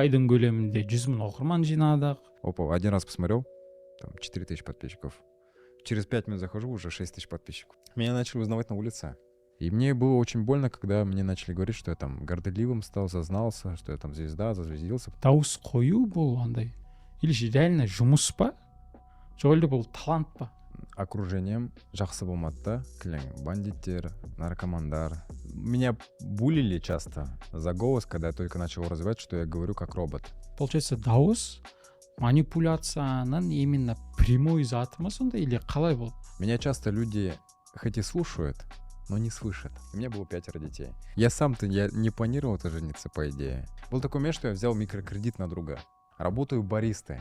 айдың көлемінде 100 000 оқырман жинадық. Опа, один раз посмотрел, там 4000 подписчиков. Через 5 минут захожу, уже 6000 подписчиков. Меня начали узнавать на улице. И мне было очень больно, когда мне начали говорить, что я там горделивым стал, зазнался, что я там звезда, зазвездился. Дауыс қою бұл андай. Или же реально жұмыс па? Жоқ әлде бұл талант па? Окружением жақсы болмады да, кілең бандиттер, наркомандар. Меня булили часто за голос, когда я только начал развивать, что я говорю как робот. Получается, дауыс манипуляцияның именно прямой заты ма сонда или қалай бұл? Меня часто люди хоть и слушают, но не слышат. У меня было 5 детей. Я не планировал-то жениться, по идее. Был такой момент, что я взял микрокредит на друга. Работаю баристой.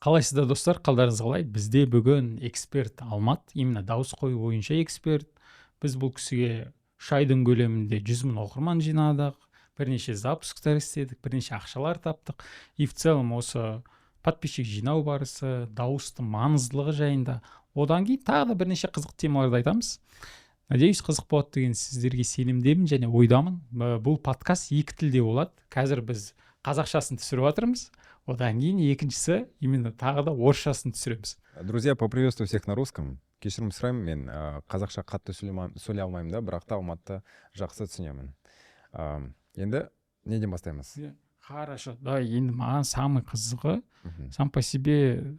Қалайсыздар достар, қалдарыңыз қалай? Бізде бүгін эксперт Алмат, именно дауыс қою бойынша эксперт. Біз бұл кісіге айдың көлемінде 100 000 оқырман жинадық, бірнеше запусктар істедік, бірнеше ақшалар таптық. И в целом осы подписчик жинау барысы, дауыстың маңыздылығы жайында. Одан кейін тағы да бірнеше қызық темаларды айтамыз. Надеюсь, қызық болады деген сіздерге сенімдемін және ойдамын. Бұл подкаст 2 тілде болады. Қазір біз қазақшасын түсіріп жатырмыз. Одан кейін екіншісі именно тағы да орысшасын түсіреміз. Друзья, поприветствую всех на русском. Кешірім сұраймын, мен қазақша қатты сөйлей алмаймын да, бірақ та Алматты жақсы түсінемін. Енді неден бастаймыз? Хорошо, да, енді маған самый қызығы, сам по себе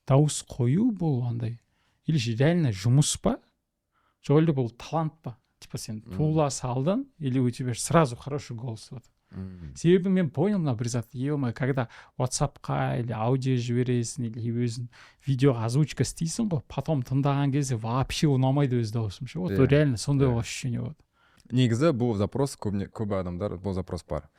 дауыс қою бұл андай. Или же реально жұмыс па? Жоқ әлде бұл талант па? Типа сен туыла салдың, или у тебя сразу хороший голос. Себебі мен понял мына бір зат, когда WhatsApp-қа или аудио жібересің, или өзің видеоға озвучка істейсің ғой, потом тыңдаған кезде вообще ұнамайды өз дауысым. Вот реально сондай ощущение болады. Негізі бұл запрос, көбі адамдар бұл запрос бар.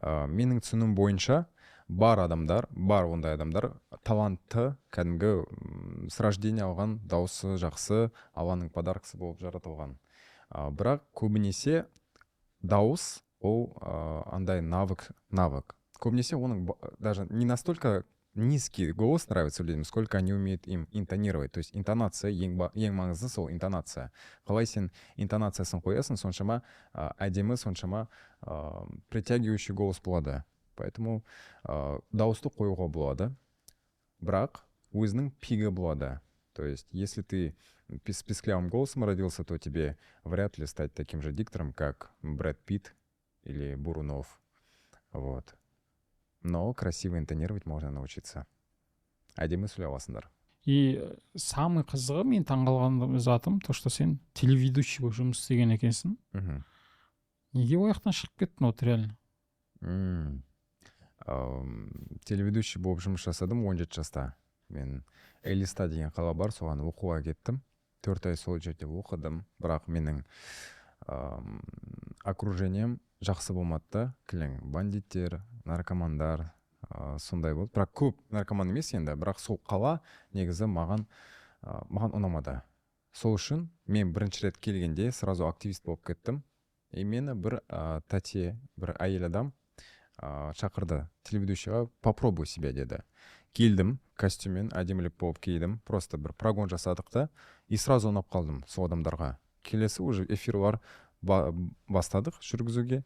Менің түсінім бойынша бар ондай адамдар талантты, кәдімгі с рождения алған, дауысы жақсы, Алланың подаркасы болып жаратылған. Бірақ көбінесе дауыс ол андай навык. Көбінесе оның даже не настолько низкий голос нравится людям, сколько они умеют им интонировать. То есть интонация, ең маңызды сол интонация. Қалай сен интонациясын қоясың, соншама әдемі, соншама притягивающий голос болады. Поэтому дауысты қоюға болады. Бірақ өзінің пигі болады. То есть если ты с писклявым голосом родился, то тебе вряд ли стать таким же диктором, как Брэд Питт или Бурунов. Вот. Но красиво интонировать можно научиться. Әдемі сөйлей аласыңдар. И самый қызығы мен таңғалған затым, то, что сен телеведущий болып жұмыс істеген екенсің. Неге ояқтан шығып кеттің вот реально? Телеведущий болып жұмыс жасадым 17 жаста. Мен Элиста деген қала бар, соған оқуға кеттім. 4 ай сол жерде оқыдым. Бірақ менің окружением жақсы болмады да, кілең бандиттер, наркомандар, сондай болды. Бірақ көп наркоман емес енді, бірақ сол қала негізі маған ұнамады. Сол үшін мен бірінші рет келгенде сразу активист болып кеттім. И мені бір бір әйел адам шақырды телеведущийға, попробуй себя деді. Келдім, костюммен әдемілік болып кидім, просто бір прогон жасадық та, и сразу ұнап қалдым сол адамдарға. Келесі уже эфирлар бастадық жүргізуге.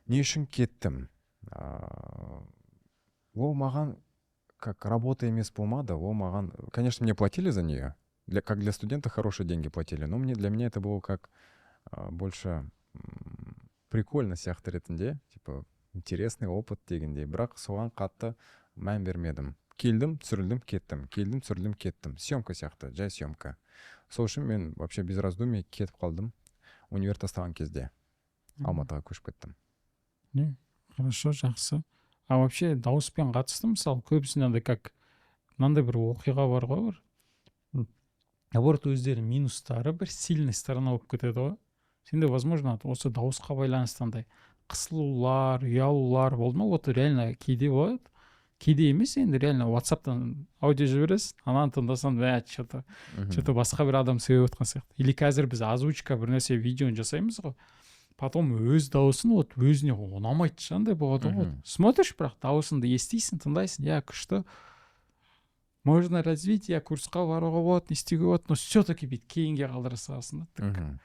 Не үшін кеттім? Ол маған как работа емес болмады, ол маған, конечно, мне платили за нее, как для студента хорошие деньги платили, но для меня это было как больше прикольно сияқты ретінде, типа интересный опыт дегендей, бірақ соған қатты мән бермедім. Келдім, түсірілдім, кеттім. Келдім, түсірілдім, кеттім. Съемка сияқты, жай съемка. Сол үшін мен вообще без раздумий кетіп қалдым. Универ тастаған кезде Алматыға көшіп кеттім. Не, хорошо, жақсы. А вообще дауыспен қатысты, мысалы, көбісінде как мынандай бір оқиға бар ғой бір. Наоборот, өздері минустары бір сильный сторона болып кетеді ғой. Сенде, возможно, осы дауысқа байланысты андай қысылулар, ұялулар болды ма? Вот реально кейде болады. Кейде емес, енді реально WhatsApp-тан аудио жібересің, ананы тыңдасаң, что-то басқа бір адам сөйлеп отқан сияқты. Или қазір біз озвучка бір нәрсе видеоны жасаймыз ғой. Потом өз дауысын вот өзіне ұнамайды шандай болады ғой. Смотришь, бірақ дауысыңды естисің, тыңдайсың, я күшті. Можно развить, я курсқа баруға болады, не істеуге болады, но все-таки бит кейінге қалдыра саласың да.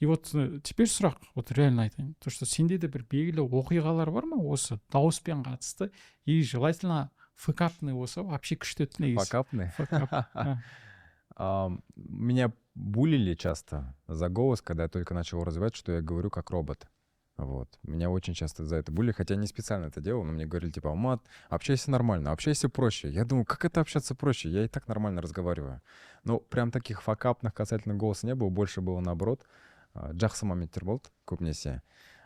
И вот теперь сұрақ, вот реально айтайын, то что сенде де бір белгілі оқиғалар бар ма осы дауыспен қатысты, и желательно фэкапный болса вообще күшті еді негізі. Факапный. Фэкап. Меня булили часто за голос, когда я только начал его развивать, что я говорю как робот. Вот. Меня очень часто за это булили, хотя я не специально это делал, но мне говорили, типа, Алмат, общайся нормально, общайся проще. Я думаю, как это общаться проще? Я и так нормально разговариваю. Но прям таких факапных касательно голоса не было, больше было наоборот. Жақсы моменттер болды көбінесе.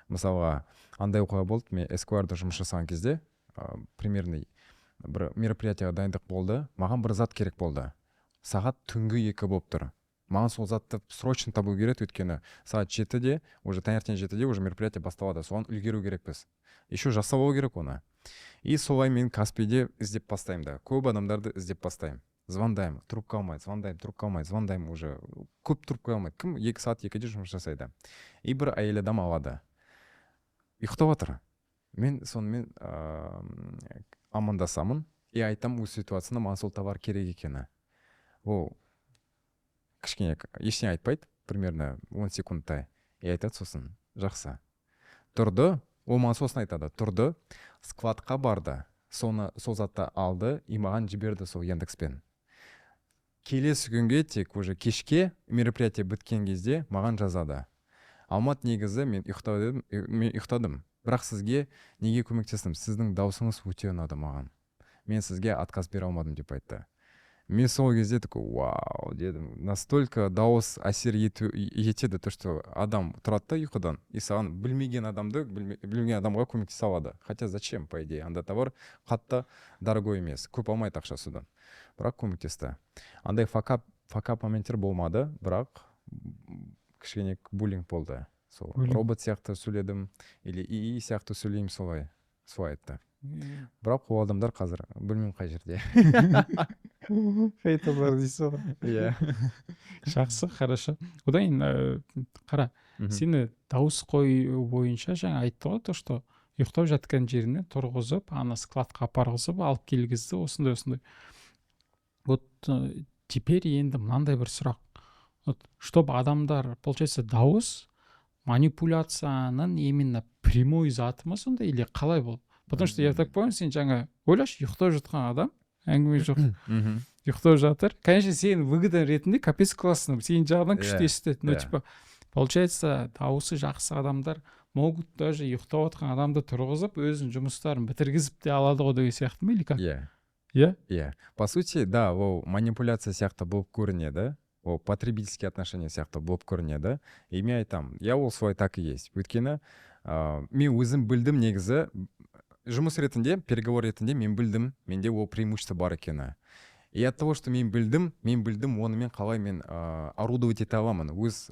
Мысалға, андай оқиға болды, мен Esquire'да жұмыс жасаған кезде, примерный бір мероприятияға дайындық болды, маған бір зат керек болды. Сағат түнгі 2 болып тұр. Маған сол затты срочно табу керек, өйткені сағат 7-де, уже таңертең 7-де уже мероприятие басталады. Соған үлгеру керекпіз. Еще жасап алу керек оны. И солай мен Каспийде іздеп бастаймын да. Көп адамдарды іздеп бастаймын. Звондаймын, трубка алмайды, звондаймын уже. Көп трубка алмайды. Кім 2 сағат 2-де жұмыс жасайды. И бір әйел адам алады. Ұйықтап отыр. Мен сонымен амандасамын и айтам өз ситуацияны, маған сол товар керек екені. Ол кішкене ештеңе айтпайды, примерно 10 секундтай. И айтады сосын, жақсы. Тұрды, ол маған сосын айтады, тұрды, складқа барды, сол затты алды и маған жіберді сол Яндекспен. Келесі күнге тек уже кешке мероприятие біткен кезде маған жазады. Алмат, негізі мен ұйықтадым. Бірақ сізге неге көмектестім? Сіздің даусыңыз өте ұнады маған. Мен сізге отказ бере алмадым деп айтты. Мен сол кезде такой, вау, дедім. Настолько дауыс әсер етеді, то что адам тұрады да ұйқыдан, и саған білмеген адамға көмектесе алады. Хотя зачем, по идее? Анда товар қатты дорогой емес. Көп алмайды ақша содан. Бірақ көмектесті. Андай факап моменттер болмады, бірақ кішкене буллинг болды. Сол робот сияқты сөйледім, или ИИ сияқты сөйлеймін, солай айтты. Бірақ ол адамдар қазір білмеймін қай жерде. Хейтерлер дейсіз ғой. Иә. Жақсы, хорошо. Одан қара, сені дауыс қою бойынша жаңа айтты ғой, то что ұйықтап жатқан жеріне тұрғызып, ана складқа апарғызып, алып келгізді, осындай. Вот теперь енді мынандай бір сұрақ. Вот, чтобы адамдар, получается, дауыс манипуляцияның именно прямой заты ма сонда, или қалай бол? Потому что я так понял, сен жаңа ойлашы, ұйықтап жатқан адам, әңгіме жоқ, ұйықтап жатыр. Конечно, сен выгода ретінде капец классно, сен жағынан күшті естеді. Но типа, получается, дауысы жақсы адамдар могут даже ұйықтап жатқан адамды тұрғызып, өзінің жұмыстарын бітіргізіп те алады ғой деген сияқты ма, или как? Иә. По сути, да, ол манипуляция сияқты болып көрінеді. Ол потребительские отношения сияқты болып көрінеді. И мен айтам, я ол солай так и есть. Өйткені мен өзім білдім негізі, жұмыс ретінде, переговор ретінде мен білдім, менде ол преимущество бар екені. И от того, что мен білдім, онымен қалай мен орудовать ете аламын, өз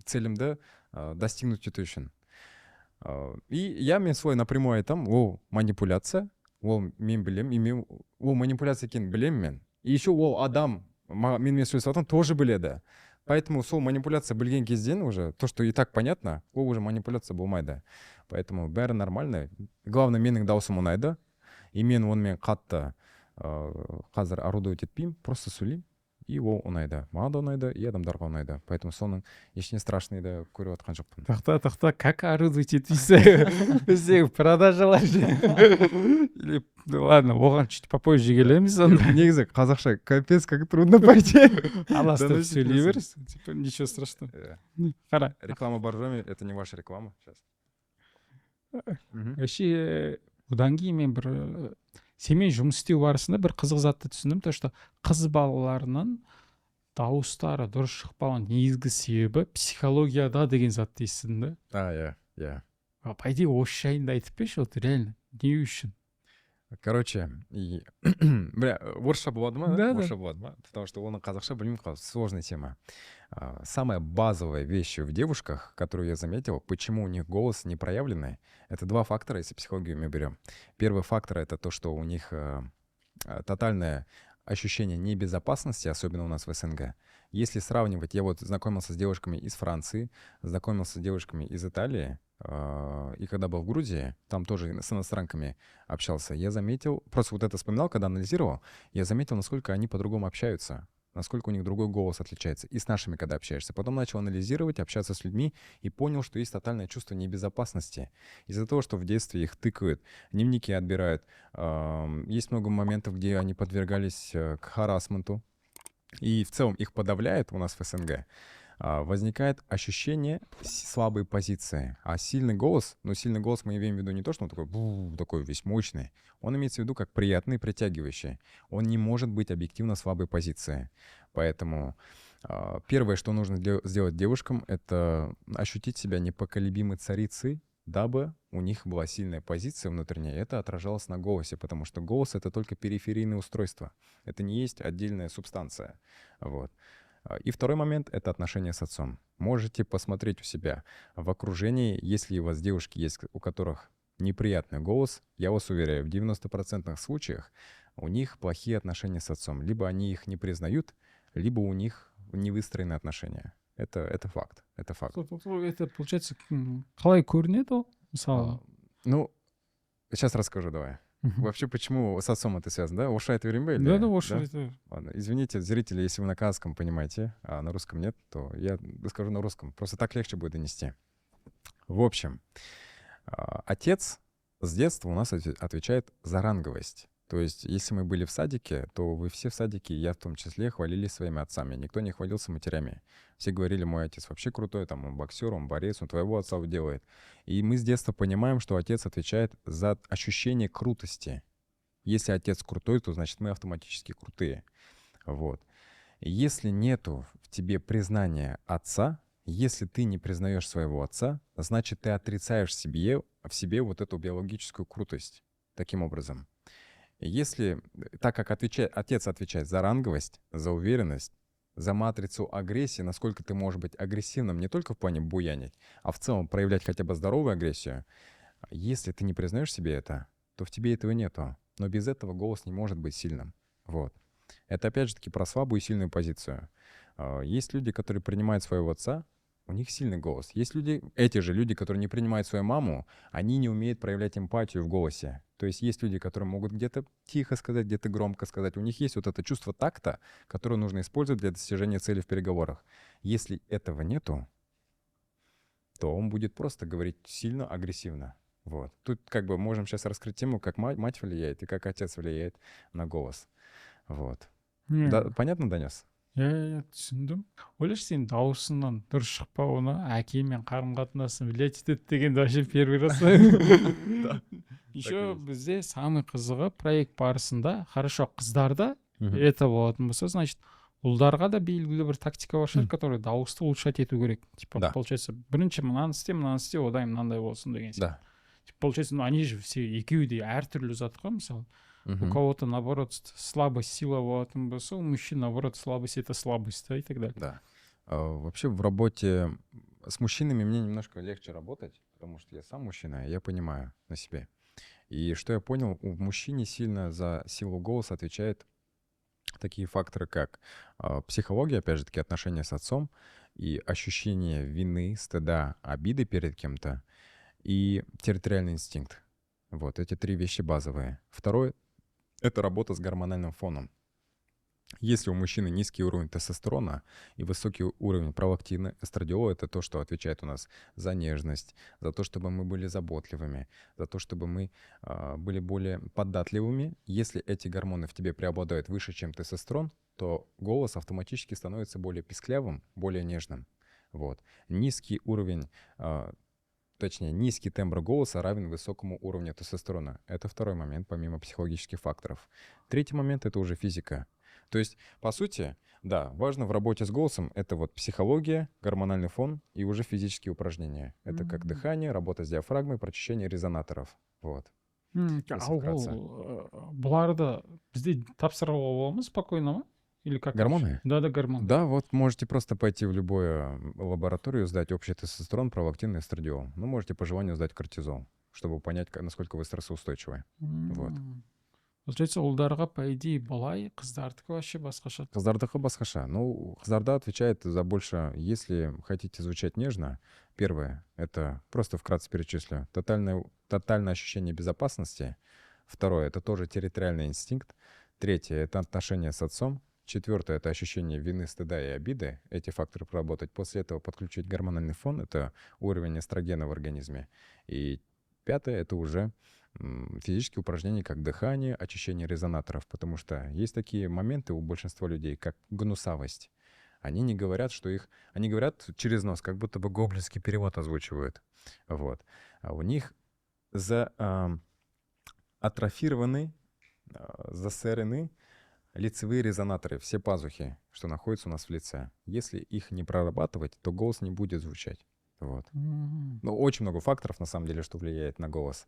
целімді достигнуть ету үшін. И мен солай напрямую айтам, ол манипуляция, ол мен білем, и мен ол манипуляция екенін білем мен. И еще ол адам, менімен сөйлесіп тоже біледі. Поэтому сол манипуляция білген кезден уже, то, что и так понятно, ол уже манипуляция болмайды. Поэтому бәрі нормально. Главное, менің даусым ұнайды. И мен онымен қатты қазір орудовать етпеймін, просто сөйлеймін. И ол ұнайды. Маған да ұнайды, и адамдарға ұнайды. Поэтому соның ештеңе страшныйды көріп отқан жоқпын. Тоқта, как орудовать етпейсің? Біздегі продажалар же. Ладно, оған чуть попозже келеміз. Негізі қазақша капец, как трудно пойти. Аластап сөйлей беріз. Ничего страшного. Қара. Реклама боржоми, это не ваша реклама. Вообще, одан кейін мен бір сенімен жұмыс істеу барысында бір қызық затты түсіндім, то что қыз балаларының дауыстары дұрыс шықпаған негізгі себебі психологияда деген затты естідім да. Иә. По идее, осы жайында айтып берші, вот реально не үшін? Короче, орысша болады ма? Да. Орысша болады ма? Потому что оны қазақша білмеймін, сложная тема. Самая базовая вещь в девушках, которую я заметил, почему у них голос не проявленный, это 2 фактора, если психологию мы берем. Первый фактор — это то, что у них тотальное ощущение небезопасности, особенно у нас в СНГ. Если сравнивать, я вот знакомился с девушками из Франции, знакомился с девушками из Италии, и когда был в Грузии, там тоже с иностранками общался, я заметил, просто вот это вспоминал, когда анализировал, я заметил, насколько они по-другому общаются. насколько у них другой голос отличается. И с нашими, когда общаешься. Потом начал анализировать, общаться с людьми и понял, что есть тотальное чувство небезопасности. Из-за того, что в детстве их тыкают, дневники отбирают. Есть много моментов, где они подвергались к харассменту. И в целом их подавляет у нас в СНГ. Возникает ощущение слабой позиции. А сильный голос, ну, сильный голос мы имеем в виду не то, что он такой, такой весь мощный. Он имеется в виду как приятный, притягивающий. Он не может быть объективно слабой позиции. Поэтому первое, что нужно сделать девушкам, это ощутить себя непоколебимой царицей, дабы у них была сильная позиция внутренняя. Это отражалось на голосе, потому что голос — это только периферийное устройство. Это не есть отдельная субстанция. Вот. И второй момент — это отношения с отцом. Можете посмотреть у себя в окружении, если у вас девушки есть, у которых неприятный голос, я вас уверяю, в 90% случаях у них плохие отношения с отцом. Либо они их не признают, либо у них не выстроены отношения. Это факт. Это факт. Это, получается, қалай көрінеді ол мысалы? Ну, сейчас расскажу, давай. Вообще, почему с отцом это связано, да? Орысша айтып берейін бе? Да, орысша айта. Ладно, извините, зрители, если вы на казахском понимаете, а на русском нет, то я скажу на русском. Просто так легче будет донести. В общем, отец с детства у нас отвечает за ранговость. То есть, если мы были в садике, то вы все в садике, я в том числе, хвалились своими отцами. Никто не хвалился матерями. Все говорили, мой отец вообще крутой, там, он боксер, он борец, он твоего отца делает. И мы с детства понимаем, что отец отвечает за ощущение крутости. Если отец крутой, то значит мы автоматически крутые. Вот. Если нету в тебе признания отца, если ты не признаешь своего отца, значит ты отрицаешь в себе вот эту биологическую крутость. Таким образом. Если, так как отец отвечает за ранговость, за уверенность, за матрицу агрессии, насколько ты можешь быть агрессивным не только в плане буянить, а в целом проявлять хотя бы здоровую агрессию, если ты не признаешь себе это, то в тебе этого нету. Но без этого голос не может быть сильным. Вот. Это опять же таки про слабую и сильную позицию. Есть люди, которые принимают своего отца, у них сильный голос. Есть люди, эти же люди, которые не принимают свою маму, они не умеют проявлять эмпатию в голосе. То есть есть люди, которые могут где-то тихо сказать, где-то громко сказать. У них есть вот это чувство такта, которое нужно использовать для достижения цели в переговорах. Если этого нету, то он будет просто говорить сильно агрессивно. Вот. Тут как бы можем сейчас раскрыть тему, как мать влияет и как отец влияет на голос. Вот. Да, понятно, донес? Иә, түсіндім. Ойлашы, сен дауысыңнан дұрыс шықпауына әкемен қарым қатынасын влиять етеді дегенді вообще первый раз. Еще бізде самый қызығы проект барысында, хорошо, қыздарда это болатын болса, значит, ұлдарға да белгілі бір тактика бар шығар, который дауысты улучшать ету керек. Типа, получается, бірінші мынаны істе, одан мынандай болсын деген сияқты. Получается, ну они же все екеуі де әртүрлі зат қой, мысалы. У кого-то, наоборот, слабость, сила болатын болса, у мужчин, наоборот, слабость — это слабость, да, и так далее. Да. Вообще в работе с мужчинами мне немножко легче работать, потому что я сам мужчина, и я понимаю на себе. И что я понял, у мужчины сильно за силу голоса отвечают такие факторы, как психология, опять же таки, отношения с отцом, и ощущение вины, стыда, обиды перед кем-то, и территориальный инстинкт. Вот эти три вещи базовые. Второе — это работа с гормональным фоном. Если у мужчины низкий уровень тестостерона и высокий уровень пролактина, эстрадиола — это то, что отвечает у нас за нежность, за то, чтобы мы были заботливыми, за то, чтобы мы были более податливыми. Если эти гормоны в тебе преобладают выше, чем тестостерон, то голос автоматически становится более писклявым, более нежным. Вот. Низкий уровень, точнее, низкий тембр голоса равен высокому уровню тестостерона. Это второй момент, помимо психологических факторов. Третий момент — это уже физика. То есть, по сути, да, важно в работе с голосом — это вот психология, гормональный фон и уже физические упражнения. Это как дыхание, работа с диафрагмой, прочищение резонаторов. Вот. Бұларды бізде тапсыруға бола ма, спокойно ма? Или как? Гормоны? Да, гормоны. Да, вот можете просто пойти в любую лабораторию, сдать общий тестостерон, пролактин и эстрадиол. Ну, можете по желанию сдать кортизол, чтобы понять, насколько вы стрессоустойчивы. Вот. Получается, ұлдарға, по идее, былай, қыздардікі вообще басқаша. Қыздардікі басқаша. Ну, қыздарда отвечает за больше, если хотите звучать нежно. Первое, это просто вкратце перечислю. Тотальное ощущение безопасности. Второе, это тоже территориальный инстинкт. Третье, это отношения с отцом. Четвертое — это ощущение вины, стыда и обиды. Эти факторы проработать. После этого подключить гормональный фон — это уровень эстрогена в организме. И пятое — это уже физические упражнения, как дыхание, очищение резонаторов. Потому что есть такие моменты у большинства людей, как гнусавость. Они не говорят, что их... Они говорят через нос, как будто бы гоблинский перевод озвучивают. Вот. А у них атрофированы, засорены лицевые резонаторы, все пазухи, что находятся у нас в лице. Если их не прорабатывать, то голос не будет звучать. Вот. Ну, очень много факторов, на самом деле, что влияет на голос.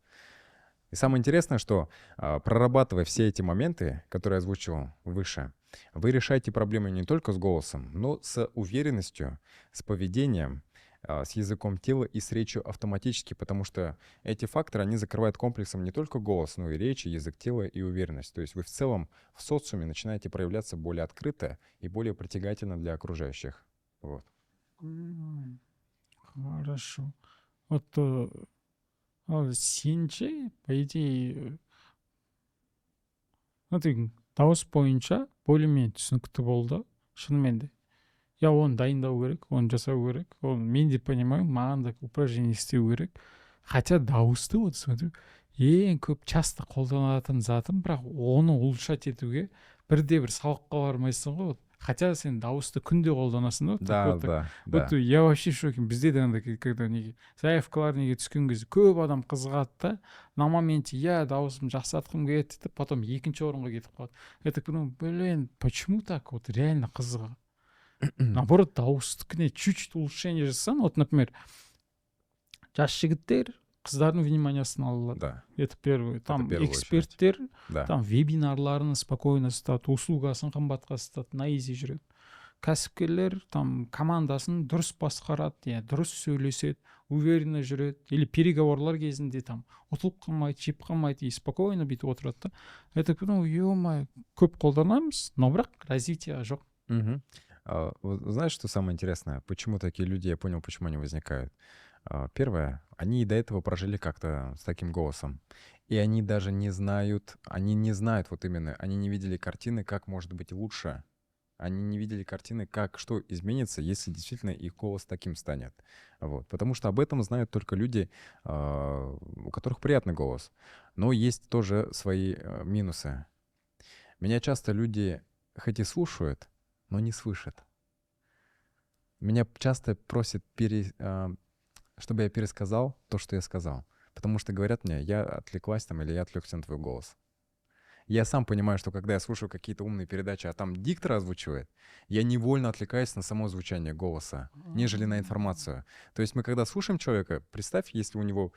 И самое интересное, что прорабатывая все эти моменты, которые я озвучивал выше, вы решаете проблемы не только с голосом, но с уверенностью, с поведением, с языком тела и с речью автоматически, потому что эти факторы, они закрывают комплексом не только голос, но и речь, и язык тела и уверенность. То есть вы в целом в социуме начинаете проявляться более открыто и более притягательно для окружающих. Вот. Хорошо. Вот сен ше, по идее, дауыс бойынша более-менее түсінікті болды, шынымен де. Я оны дайындау керек, оны жасау керек. Оны мен де понимаю, маған да упражнение істеу керек. Хотя дауысты вот смотрю, ең көп часто қолданатын затым, бірақ оны улучшать етуге бірде-бір сабаққа бармайсың ғой. Хотя сен дауысты күнде қолданасың да. Да. Вот я вообще в шоке. Бізде де андай, когда неге заявкалар неге түскен кезде көп адам қызығады да. На моменте я дауысымды жақсартқым келеді дейді, потом екінші орынға кетіп қалады. Я так думаю, блин, почему так? Вот реально қызығы. Наоборот, дауыстыкіне чуть-чуть улучшение жасасаң, вот, например, жас жігіттер қыздардың вниманиясын ала алады. Да. Это первое. Там первую эксперттер, Да. там вебинарларын спокойно сатады, услугасын қымбатқа сатады, на изи жүреді. Кәсіпкерлер там командасын дұрыс басқарады, дұрыс сөйлеседі, уверенно жүреді, или переговорлар кезінде там ұтылып қалмайды, жеп қалмайды, и спокойно бүйтіп отырады да. Это, ну, ё-моё, көп қолданамыз, но бірақ развития жоқ. Знаешь, что самое интересное? Почему такие люди, я понял, почему они возникают. Первое, они и до этого прожили как-то с таким голосом. И они даже не знают, они не видели картины, как может быть лучше. Они не видели картины, что изменится, если действительно их голос таким станет. Вот. Потому что об этом знают только люди, у которых приятный голос. Но есть тоже свои минусы. Меня часто люди хоть и слушают, но не слышат. Меня часто просят, чтобы я пересказал то, что я сказал. Потому что говорят мне, я отвлеклась там или я отвлекся на твой голос. Я сам понимаю, что когда я слушаю какие-то умные передачи, а там диктор озвучивает, я невольно отвлекаюсь на само звучание голоса, нежели на информацию. То есть мы когда слушаем человека, представь, если у него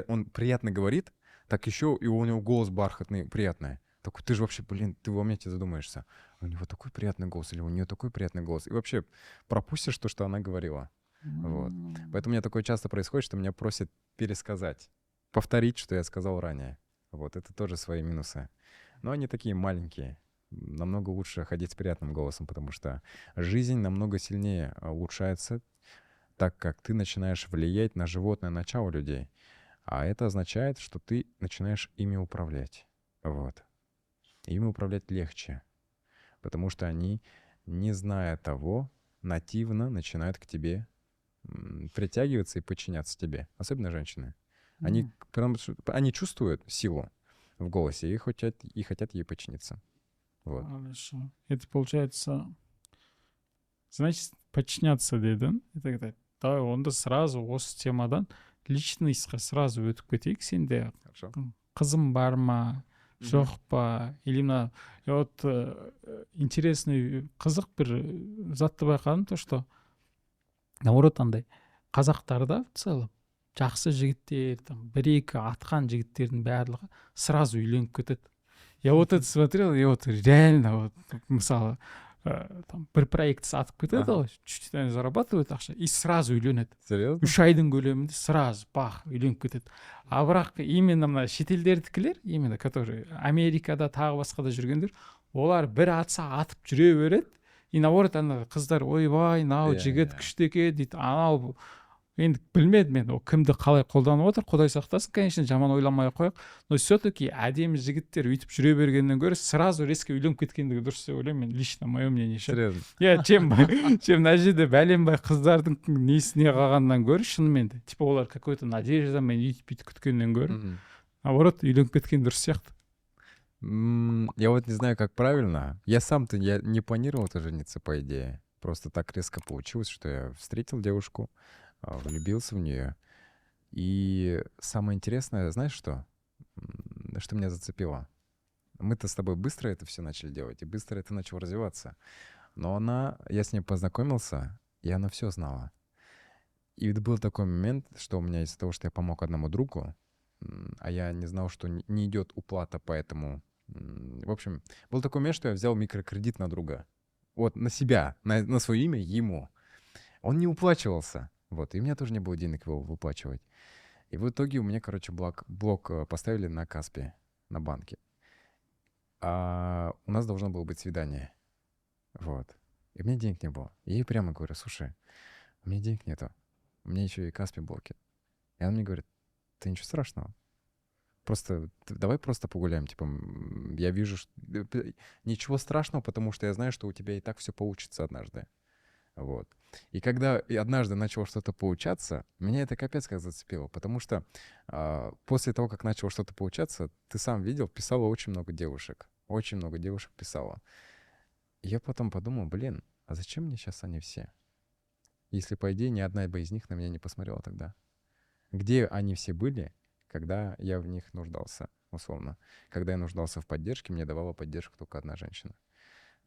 он приятно говорит, так еще и у него голос бархатный, приятный. Так ты же вообще, ты в моменте задумаешься, у него такой приятный голос или у нее такой приятный голос. И вообще пропустишь то, что она говорила. Вот. Поэтому у меня такое часто происходит, что меня просят пересказать, повторить, что я сказал ранее. Вот, это тоже свои минусы. Но они такие маленькие. Намного лучше ходить с приятным голосом, потому что жизнь намного сильнее улучшается, так как ты начинаешь влиять на животное начало людей. А это означает, что ты начинаешь ими управлять. Вот. Ими управлять легче, потому что они, не зная того, нативно начинают к тебе притягиваться и подчиняться тебе. Особенно женщины. Они чувствуют силу в голосе и хотят ей подчиниться. Вот. Хорошо. Это получается, значит, подчиняться дедің. Это давай онда сразу осы темадан личностьқа сразу өтіп кетейік. Сенде қызым бар ма, жоқ па, или мына вот интересный қызық бір затты байқадым, то что наоборот андай қазақтарда в целом жақсы жігіттер, там бір-екі атқан жігіттердің барлығы сразу үйленіп кетеді. Я вот это смотрел, и вот реально вот мысалы там бір проект сатып кетеді ғой, чуть-чуть зарабатывает ақша и сразу үйленеді. Серьезно? 3 айдың көлемінде сразу үйленіп кетеді. А бірақ именно мына шетелдердікілер, именно которые Америкада тағы басқада жүргендер, олар бір атса атып жүре береді. И наоборот ана қыздар ойбай, мынау жігіт күшті екен дейді. Анау енді білмедім мен ол кімді қалай қолданып отыр, құдай сақтасын, конечно, жаман ойламай ақ қояйық, но все-таки әдемі жігіттер өйтіп жүре бергеннен гөрі сразу резко үйленіп кеткендігі дұрыс деп ойлаймын мен, лично мое мнение ше. Серьезно. Иә, чем мына жерде бәленбай қыздардың несіне қалғаннан гөрі шынымен де типа олар какой-то надеждамен өйтіп бүйтіп күткеннен гөрі Мгм. наоборот үйленіп кеткен дұрыс сияқты. Я вот не знаю, как правильно. Я сам-то я не планировал-то жениться, по идее. Просто так резко получилось, что я встретил девушку, влюбился в нее. И самое интересное, знаешь что? Что меня зацепило? Мы-то с тобой быстро это все начали делать, и быстро это начало развиваться. Но я с ней познакомился, и она все знала. И был такой момент, что у меня из-за того, что я помог одному другу, а я не знал, что не идет уплата, поэтому... В общем, был такой момент, что я взял микрокредит на друга. Вот, на себя, на свое имя ему. Он не уплачивался. Вот, и у меня тоже не было денег его выплачивать. И в итоге у меня, короче, блок поставили на Каспе, на банке. А у нас должно было быть свидание. Вот. И у меня денег не было. Я ей прямо говорю: слушай, у меня денег нету. У меня еще и Каспи блоки. И она мне говорит: да ничего страшного. Просто давай просто погуляем. Типа, я вижу, что... Ничего страшного, потому что я знаю, что у тебя и так все получится однажды. Вот. И когда однажды начало что-то получаться, меня это капец как зацепило, потому что после того, как начало что-то получаться, ты сам видел, писало очень много девушек. Очень много девушек писало. И я потом подумал: блин, а зачем мне сейчас они все? Если, по идее, ни одна бы из них на меня не посмотрела тогда. Где они все были, когда я в них нуждался, условно? Когда я нуждался в поддержке, мне давала поддержку только одна женщина.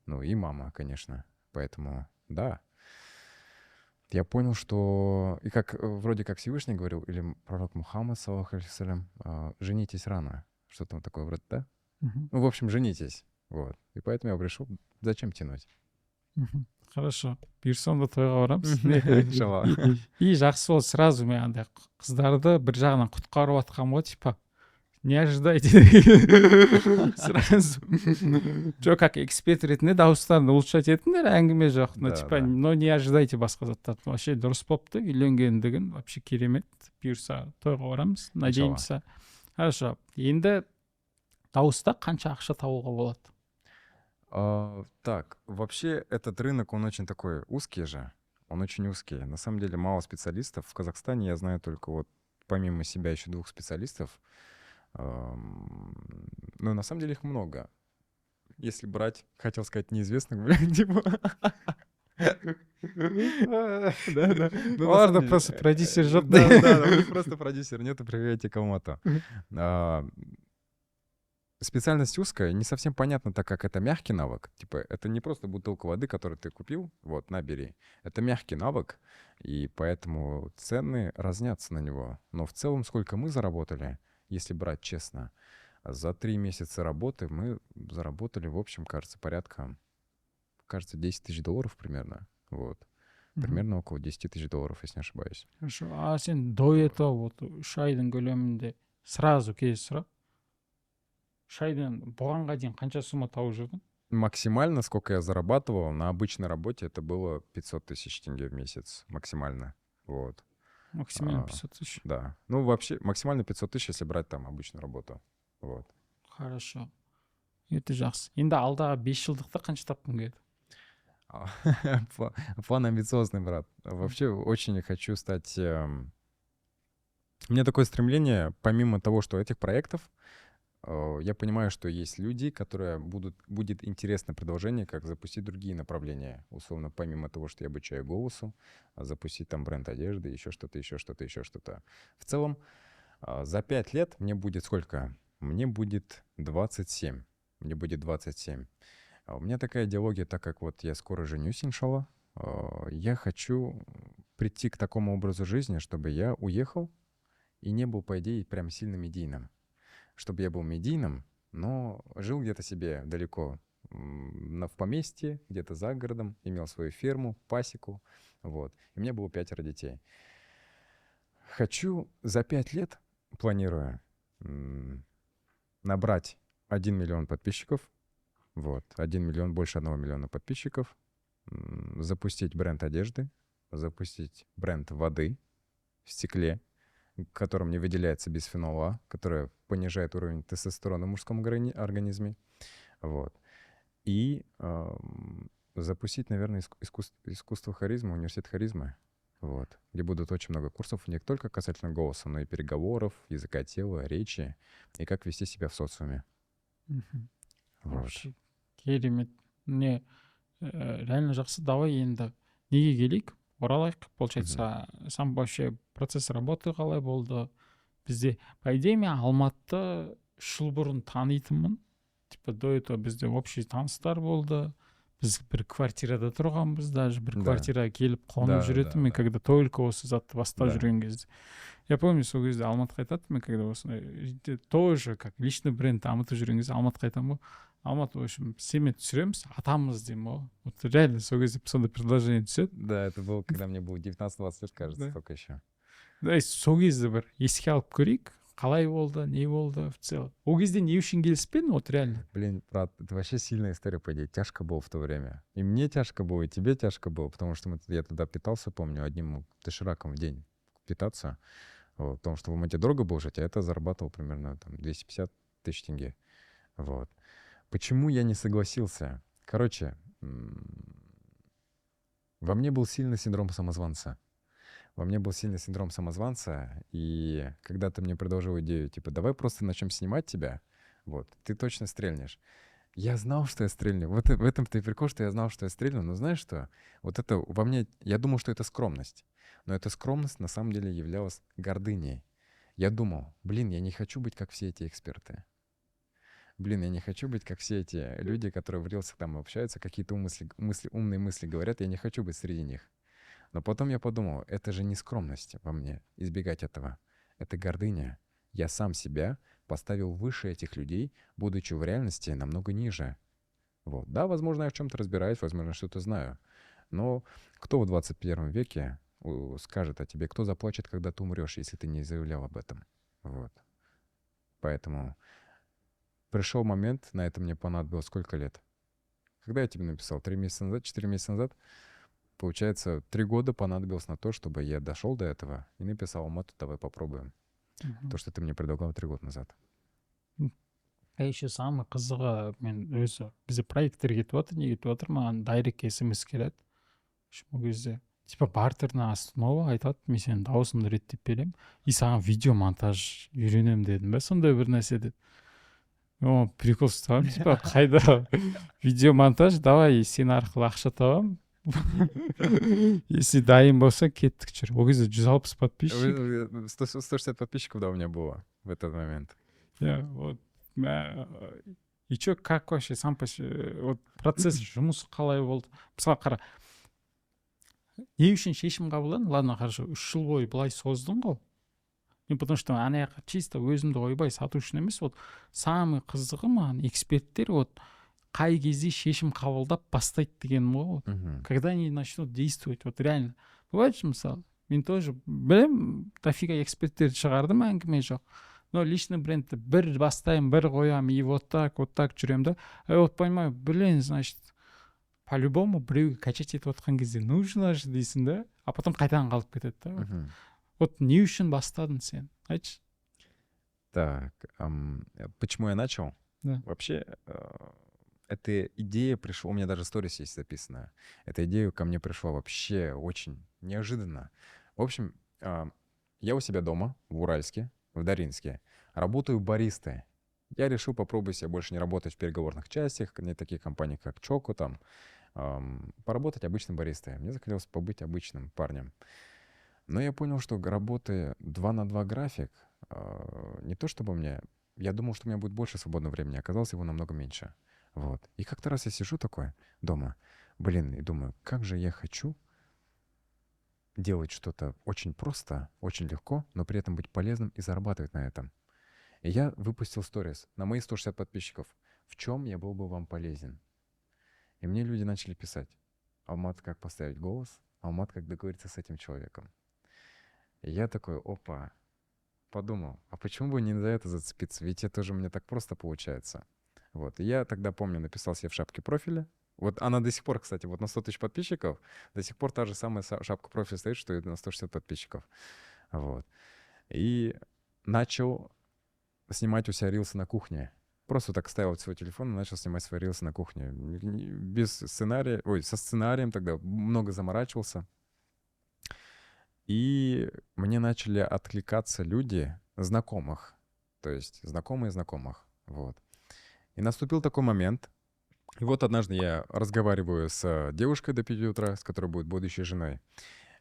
Ну и мама, конечно. Поэтому, да. Я понял, что... И как вроде как Всевышний говорил, или пророк Мухаммад, саллаху алейхи, женитесь рано. Что-то вот такое вроде, да? Ну, в общем, женитесь. Вот. И поэтому я пришел, зачем тянуть? Хорошо, бұйырса онда тойға барамыз. Иншалла. И жақсы болды, сразу мен андай қыздарды бір жағынан құтқарып жатқанмын ғой, типа не ожидайте. Сразу. Жоқ, как эксперт ретінде дауыстарын улучшать етіңдер, әңгіме жоқ. Ну, типа, но не ожидайте басқа заттарды. Вообще дұрыс болыпты, үйленгендігін вообще керемет. Бұйырса тойға барамыз, надеемся. Хорошо, енді дауыста қанша ақша табуға болады? Так, вообще этот рынок, он очень такой узкий же. Он очень узкий. На самом деле мало специалистов. В Казахстане я знаю только вот помимо себя еще 2 специалистов. Но на самом деле их много. Если брать, хотел сказать, неизвестных, блин, типа... Да. Ладно, просто продюсер жоқ. Да, у них просто продюсер нету, проверяйте кому-то. Специальность узкая, не совсем понятно, так как это мягкий навык. Типа, это не просто бутылка воды, которую ты купил, вот, набери. Это мягкий навык, и поэтому цены разнятся на него. Но в целом, сколько мы заработали, если брать честно, за 3 месяца работы мы заработали, в общем, кажется, порядка, $10 000 примерно. Вот. Примерно около $10 000, если не ошибаюсь. Хорошо, а сен до этого вот 3 айдың көлемінде сразу келесі сұрақ. Шайдан бұғанға дейін қанша сумма тауып жүрдің? Максимально, сколько я зарабатывал на обычной работе, это было 500 000 тенге в месяц. Максимально. Вот. Максимально 500 000? Да. Ну, вообще, максимально 500 000, если брать там обычную работу. Вот. Хорошо. Это жақсы. Енді алдағы 5 жылдықта қанша тапқың келеді? План амбициозный, брат. Вообще, очень хочу стать... У меня такое стремление, помимо того, что этих проектов, я понимаю, что есть люди, которые будет интересное продолжение, как запустить другие направления. Условно, помимо того, что я обучаю голосу, запустить там бренд одежды, еще что-то. В целом, за 5 лет мне будет сколько? Мне будет 27. У меня такая идеология, так как вот я скоро женюсь, иншалла, я хочу прийти к такому образу жизни, чтобы я уехал и не был, по идее, прям сильно медийным. Чтобы я был медийным, но жил где-то себе далеко в поместье, где-то за городом, имел свою ферму, пасеку, вот. И у меня было 5 детей. Хочу за 5 лет, планирую, набрать 1 миллион подписчиков, вот, 1 миллион, больше 1 миллиона подписчиков, запустить бренд одежды, запустить бренд воды, в стекле, в котором не выделяется бисфенол А, которое понижает уровень тестостерона в мужском организме. Вот. И запустить, наверное, искусство харизма, университет харизмы. Вот. Где будут очень много курсов не только касательно голоса, но и переговоров, языка тела, речи и как вести себя в социуме. Мгм. Вот. Вообще керемет. Не реально жақсы. Давай енді неге келейік, оралайық. Получается, сам вообще процесс работы қалай болды бізде? По идее, мен Алматыда 3 жыл бұрын танитынмын. Типа до этого бізде общий таныстар болды. Біз бір квартирада тұрғанбыз, даже бір Да. квартираға келіп қонып Да, жүретінмін, да. когда только осы затты бастап Да. жүрген кезде. Я помню, сол кезде Алматыға айтатынмын, когда осындай тоже как личный бренд дамытып жүрген кезде Алматыға айтамын ғой, Алматы, в общем, сенімен түсіреміз, атамыз деймін ғой. Вот реально сол кезде сондай предложение түседі. Да, это было, когда мне было 19-20 лет, кажется, Да. только еще. Да, и сол кезде бір еске алып көрейік, қалай болды, не болды в целом. Ол кезде не үшін келіспедің, вот реально? Блин, брат, это вообще сильная история, по идее. Тяжко было в то время. И мне тяжко было, и тебе тяжко было, потому что я тогда питался, помню, одним дошираком в день питаться. Вот, потому что в Алмате дорого было жить, а это зарабатывал примерно там 250 тысяч тенге. Вот. Почему я не согласился? Короче, во мне был сильный синдром самозванца. И когда ты мне предложил идею, типа, давай просто начнем снимать тебя, вот, ты точно стрельнешь. Я знал, что я стрельну. Вот в этом-то и прикол, что я знал, что я стрельну. Но знаешь что? Вот это во мне... Я думал, что это скромность. Но эта скромность на самом деле являлась гордыней. Я думал, блин, я не хочу быть как все эти эксперты. Блин, я не хочу быть как все эти люди, которые в рилсах там общаются, какие-то умные мысли говорят. Я не хочу быть среди них. Но потом я подумал, это же не скромность во мне, избегать этого. Это гордыня. Я сам себя поставил выше этих людей, будучи в реальности намного ниже. Вот. Да, возможно, я в чем-то разбираюсь, возможно, что-то знаю. Но кто в 21 веке скажет о тебе, кто заплачет, когда ты умрешь, если ты не заявлял об этом? Вот. Поэтому пришел момент, на это мне понадобилось сколько лет? Когда я тебе написал? 3 месяца назад, 4 месяца назад? Получается, 3 года понадобилось на то, чтобы я дошел до этого и написал: Алматы, давай попробуем. То, что ты мне предлагал 3 года назад. А еще самый қызығы, мен өзі бізде проекттер кетіп жатыр, не кетіп жатыр, маған дайрект смс келеді. Ол кезде типа бартерна останова айтады, мен сенің дауысыңды реттеп беремін и саған видео монтаж үйренемін дедім бе, сондай бір нәрсе деді. О, прикол ұстағанмын, типа қайда видео монтаж, давай сен арқылы ақша табамын. Если дайын болса, кеттік жүр. Ол кезде 160 подписчик. 160 подписчиков, да, у меня было в этот момент. Вот. И чё, как вообще сам вот процесс жұмысы қалай болды? Мысалы қара, не үшін шешім қабылдадың? Ладно, хорошо, 3 жыл бойы былай создың ғой. Мен потому что ана чисто өзімді ойбай сату үшін емес, вот самый қызығы маған эксперттер вот қай кезде шешім қабылдап бастайды деген ғой. Когда они начнут действовать, вот реально. Бывает же, мысалы, мен тоже білем, дофига эксперттерді шығардым, әңгіме жоқ. Но личный брендті бір бастаймын, бір қоямын, и вот так жүремін да. Вот понимаю, блин, значит, по-любому біреуге качать етіп отқан кезде нужно же дейсің да, а потом қайтадан қалып кетеді да. Вот не үшін бастадың сен? Айтшы. Так, почему я начал? Да. Вообще, эта идея пришла, у меня даже сторис есть записанная. Эта идея ко мне пришла вообще очень неожиданно. В общем, я у себя дома, в Уральске, в Даринске, работаю баристой. Я решил попробовать себя больше не работать в переговорных частях, не таких компаний, как Чоко, там, поработать обычным баристой. Мне захотелось побыть обычным парнем. Но я понял, что работая 2 на 2 график, не то чтобы мне... Я думал, что у меня будет больше свободного времени, оказалось его намного меньше. Вот. И как-то раз я сижу такой дома, блин, и думаю, как же я хочу делать что-то очень просто, очень легко, но при этом быть полезным и зарабатывать на этом. И я выпустил сторис на мои 160 подписчиков. В чем я был бы вам полезен? И мне люди начали писать: Алмат, как поставить голос? Алмат, как договориться с этим человеком? И я такой, опа, подумал, а почему бы не за это зацепиться? Ведь это же мне так просто получается. Вот. И я тогда, помню, написал себе в шапке профиля. Вот она до сих пор, кстати, вот на 100 тысяч подписчиков, до сих пор та же самая шапка профиля стоит, что и на 160 подписчиков. Вот. И начал снимать у себя рилсы на кухне. Просто так ставил свой телефон и начал снимать свои рилсы на кухне. Без сценария, со сценарием тогда много заморачивался. И мне начали откликаться люди знакомых. То есть знакомые знакомых. Вот. И наступил такой момент. И вот однажды я разговариваю с девушкой до 5 утра, с которой будет будущей женой.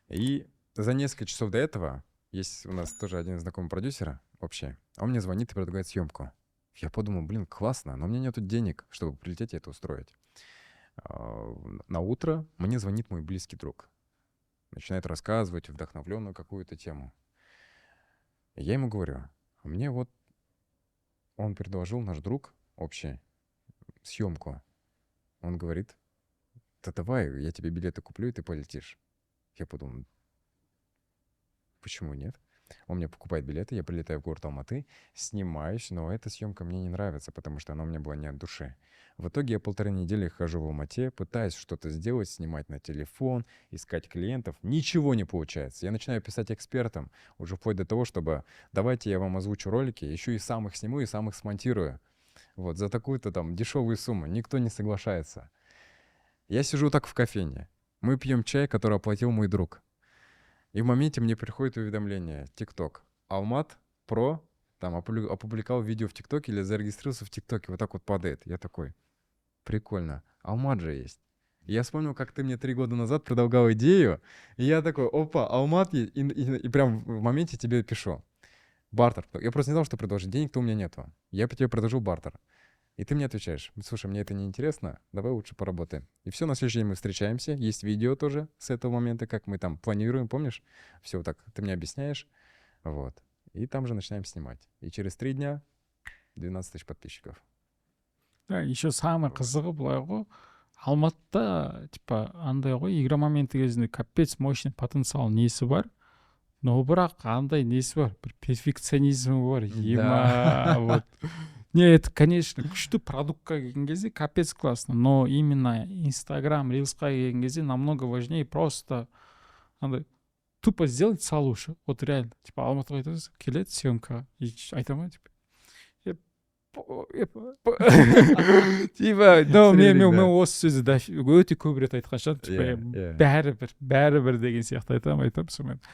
И за несколько часов до этого есть у нас тоже один знакомый продюсер общий. Он мне звонит и предлагает съемку. Я подумал, блин, классно, но у меня нету денег, чтобы прилететь и это устроить. На утро мне звонит мой близкий друг. Начинает рассказывать вдохновленную какую-то тему. Я ему говорю, мне вот он предложил, наш друг общий, съемку. Он говорит, да давай, я тебе билеты куплю, и ты полетишь. Я подумал, почему нет? Он мне покупает билеты, я прилетаю в город Алматы, снимаюсь, но эта съемка мне не нравится, потому что она у меня была не от души. В итоге я 1,5 недели хожу в Алмате, пытаюсь что-то сделать, снимать на телефон, искать клиентов. Ничего не получается. Я начинаю писать экспертам, уже вплоть до того, чтобы давайте я вам озвучу ролики, еще и сам их сниму, и сам их смонтирую. Вот, за такую-то там дешевую сумму. Никто не соглашается. Я сижу так в кофейне. Мы пьем чай, который оплатил мой друг. И в моменте мне приходит уведомление. ТикТок. Алмат Про там опубликовал видео в ТикТоке или зарегистрировался в ТикТоке. Вот так вот падает. Я такой, прикольно. Алмат же есть. И я вспомнил, как ты мне 3 года назад предлагал идею. И я такой, опа, Алмат есть. И прям в моменте тебе пишу. Бартер. Я просто не знал, что предложить. Денег-то у меня нету. Я тебе предложил бартер. И ты мне отвечаешь, слушай, мне это не интересно, давай лучше поработаем. И все, на следующий день мы встречаемся, есть видео тоже с этого момента, как мы там планируем, помнишь? Все вот так, ты мне объясняешь, вот. И там же начинаем снимать. И через 3 дня 12 тысяч подписчиков. Да, еще самый қызығы былай ғой, алматыда типа андай ғой, игра моменті кезінде капец мощный потенциал несі бар, но бірақ андай несі бар, бір перфекционизмі бар, ема вот. Не, это, конечно, күшті продуктқа келген кезде капец классно, но именно Инстаграм, Рилсқа келген кезде намного важнее просто андай тупо сделать салушы. Вот реально, типа Алматыға айтасыз, келеді съемкаға, и айтамын ғой, типа типа, но мен осы сөзді өте көп рет айтқан шығармын, типа бәрібір деген сияқты айтамын, сонымен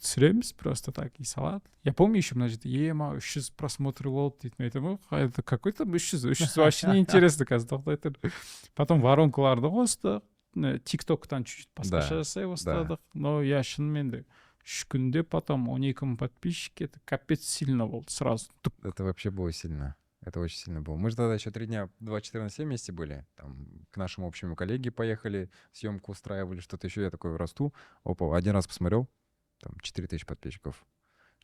түсіреміз просто так и салады. Я помню еще мына жерде ема 300 просмотры болды дейтін, айтамын ғой, это какой там 300 вообще неинтересно қазір тоқтайды. Потом воронкаларды қостық, тиктоктан чуть-чуть басқаша жасай бастадық, но я шынымен де 3 күнде потом 12 000 подписчики, это капец сильно болды сразу. Это вообще было сильно. Это очень сильно было. Мы же тогда еще 3 дня 24/7 вместе были. Там к нашему общему коллеге поехали, съемку устраивали, что-то еще. Я такой расту. Опа, один раз посмотрел, там 4 тысячи подписчиков.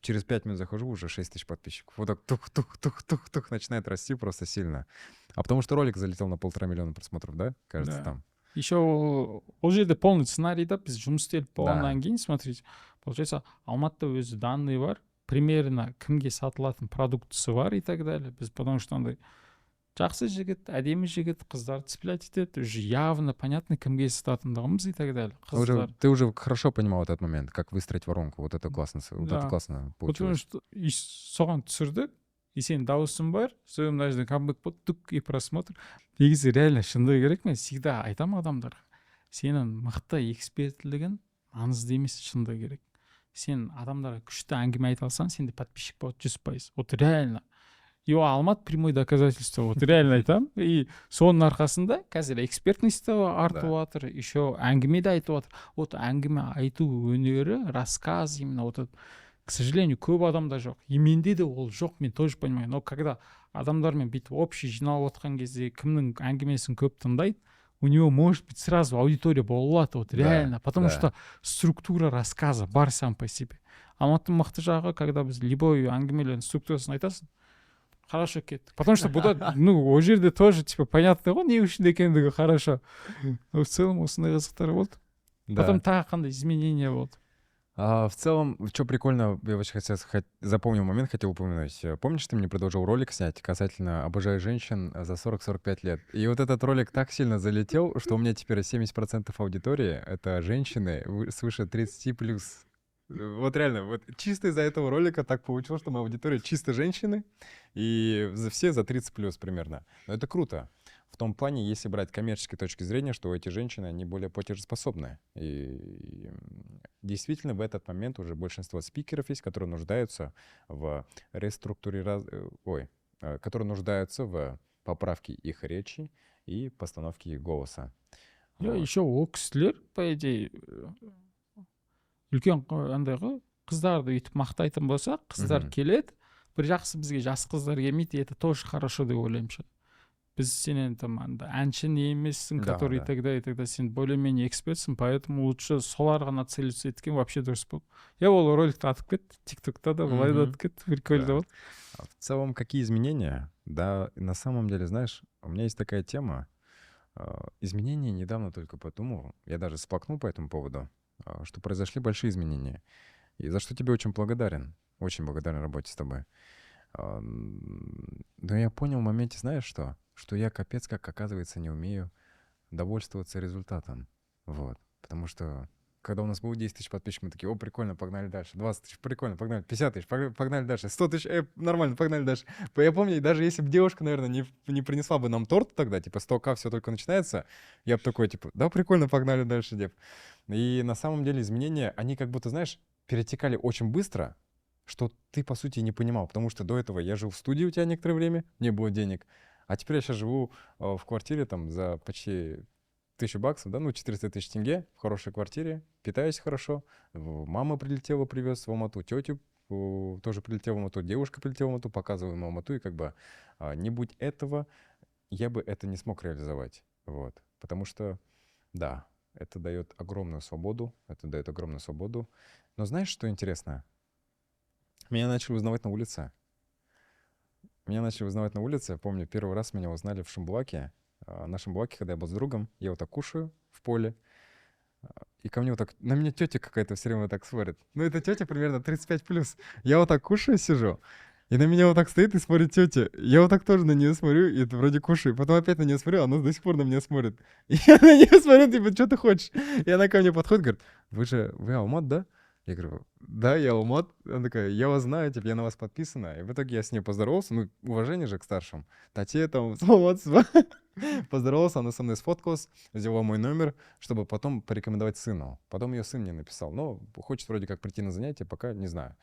Через 5 минут захожу, уже 6 тысяч подписчиков. Вот так тух-тух-тух-тух-тух начинает расти просто сильно. А потому что ролик залетел на 1,5 миллиона просмотров, да? Кажется, там. Еще ол жерде полный сценарийда біз жұмыс істеліп болғаннан кейін, смотрите, получается, Алматыда өзі данные бар, примерно кімге сатылатын продуктысы бар и так далее. Біз потому что андай жақсы жігіт, әдемі жігіт, қыздарды цеплять етеді, уже явно понятно, кімге сататындығымыз и так далее. Ты уже хорошо понимал этот момент, как выстроить воронку. Вот это классно, вот это классно получилось. Потому что соған түсірдік, и сенің дауысың бар, содан мына жерде камбэк болды, тук и просмотр. Негізі реально шындығы керек, мен всегда айтамын адамдарға, сенің мықты экспертлігін маңызды емес, шындығы керек. Сен адамдарға күшті әңгіме айта алсаң, сенде подписчик болады 100%. Вот реально. И Алмат прямой доказательство. Вот реально айтамын. И соның арқасында қазір экспертность артып жатыр, еще әңгіме де айтып жатыр. Вот әңгіме айту өнері, рассказ именно вот это. К сожалению, көп адамда жоқ. И менде де ол жоқ, мен тоже понимаю. Но когда адамдармен бүйтіп общий жиналып отқан кезде кімнің әңгімесін көп тыңдайды, у него может быть сразу аудитория бола алады, вот реально. Потому что структура рассказа бар сам по себе. Алматтың мықты жағы, когда біз любой әңгімелердің структурасын айтасың, хорошо кетті. Потому что бұда, ол жерде тоже, типа, понятно ғой, не үшін екендігі хорошо. Но в целом осындай қызықтар болды. Потом тағы қандай изменения болды. В целом, что прикольно, я вообще запомнил момент, хотел упомянуть. Помнишь, ты мне предложил ролик снять касательно «Обожаю женщин за 40-45 лет». И вот этот ролик так сильно залетел, что у меня теперь 70% аудитории — это женщины свыше 30+. Вот реально, вот чисто из-за этого ролика так получилось, что моя аудитория чисто женщины, и все за 30 плюс примерно. Но это круто. В том плане, если брать коммерческой точки зрения, что эти женщины, они более платежеспособны. И действительно в этот момент уже большинство спикеров есть, которые нуждаются в которые нуждаются в поправке их речи и постановке их голоса. Я Вот. еще ол кісілер по идее үлкен андай ғой, қыздарды өйтіп мақтайтын болсақ, қыздар Мгм. келеді, бір жақсы бізге жас қыздар келмейді, это тоже хорошо деп ойлаймын ше. Біз сенен там андай әнші не емессің, Да, который да. и тогда сен более-менее экспертсің, поэтому лучше соларға нацелиться еткен вообще дұрыс болды. Я ол роликті атып кетті, тиктокта да, былай да Мгм. атып кетті, прикольно Да. болды. А в целом, какие изменения? Да, на самом деле, знаешь, у меня есть такая тема. Изменения недавно только подумал, я даже всплакнул по этому поводу, что произошли большие изменения. И за что тебе очень благодарен работе с тобой. Но я понял в моменте, знаешь что? Что я капец как, оказывается, не умею довольствоваться результатом. Вот. Потому что когда у нас было 10 тысяч подписчиков, мы такие: о, прикольно, погнали дальше. 20 тысяч, прикольно, погнали. 50 тысяч, погнали дальше. 100 тысяч, нормально, погнали дальше. Я помню, даже если бы девушка, наверное, не принесла бы нам торт тогда, типа 100К все только начинается, я бы такой, типа, да, прикольно, погнали дальше, деп. И на самом деле изменения, они как будто, знаешь, перетекали очень быстро, что ты, по сути, не понимал. Потому что до этого я жил в студии у тебя некоторое время, не было денег. А теперь я сейчас живу в квартире там за почти 1000 баксов, да, ну, 400 тысяч тенге в хорошей квартире, питаюсь хорошо. Мама прилетела, привез в Алмату, тетю тоже прилетела в Алмату, девушка прилетела в Алмату, показываем Алмату, и как бы не будь этого, я бы это не смог реализовать, вот. Потому что, да, это дает огромную свободу, Но знаешь, что интересно? Меня начали узнавать на улице. Я помню, первый раз меня узнали в Шимбулаке. На Шимбулаке, когда я был с другом, я вот так кушаю в поле, и ко мне вот так, на меня тетя какая-то все время вот так смотрит. Ну, это тетя примерно 35+. Я вот так кушаю, сижу, и на меня вот так стоит и смотрит тетя. Я вот так тоже на нее смотрю, и это вроде кушаю. Потом опять на нее смотрю, она до сих пор на меня смотрит. И я на нее смотрю, типа, что ты хочешь? И она ко мне подходит, говорит: вы Алмат, да? Я говорю: да, я Алмат. Она такая: я вас знаю, типа, я на вас подписана. И в итоге я с ней поздоровался, ну, уважение же к старшим. Тате там, саламатсыз. Поздоровался, она со мной сфоткалась, взяла мой номер, чтобы потом порекомендовать сыну. Потом ее сын мне написал, но хочет вроде как прийти на занятия, пока не знаю.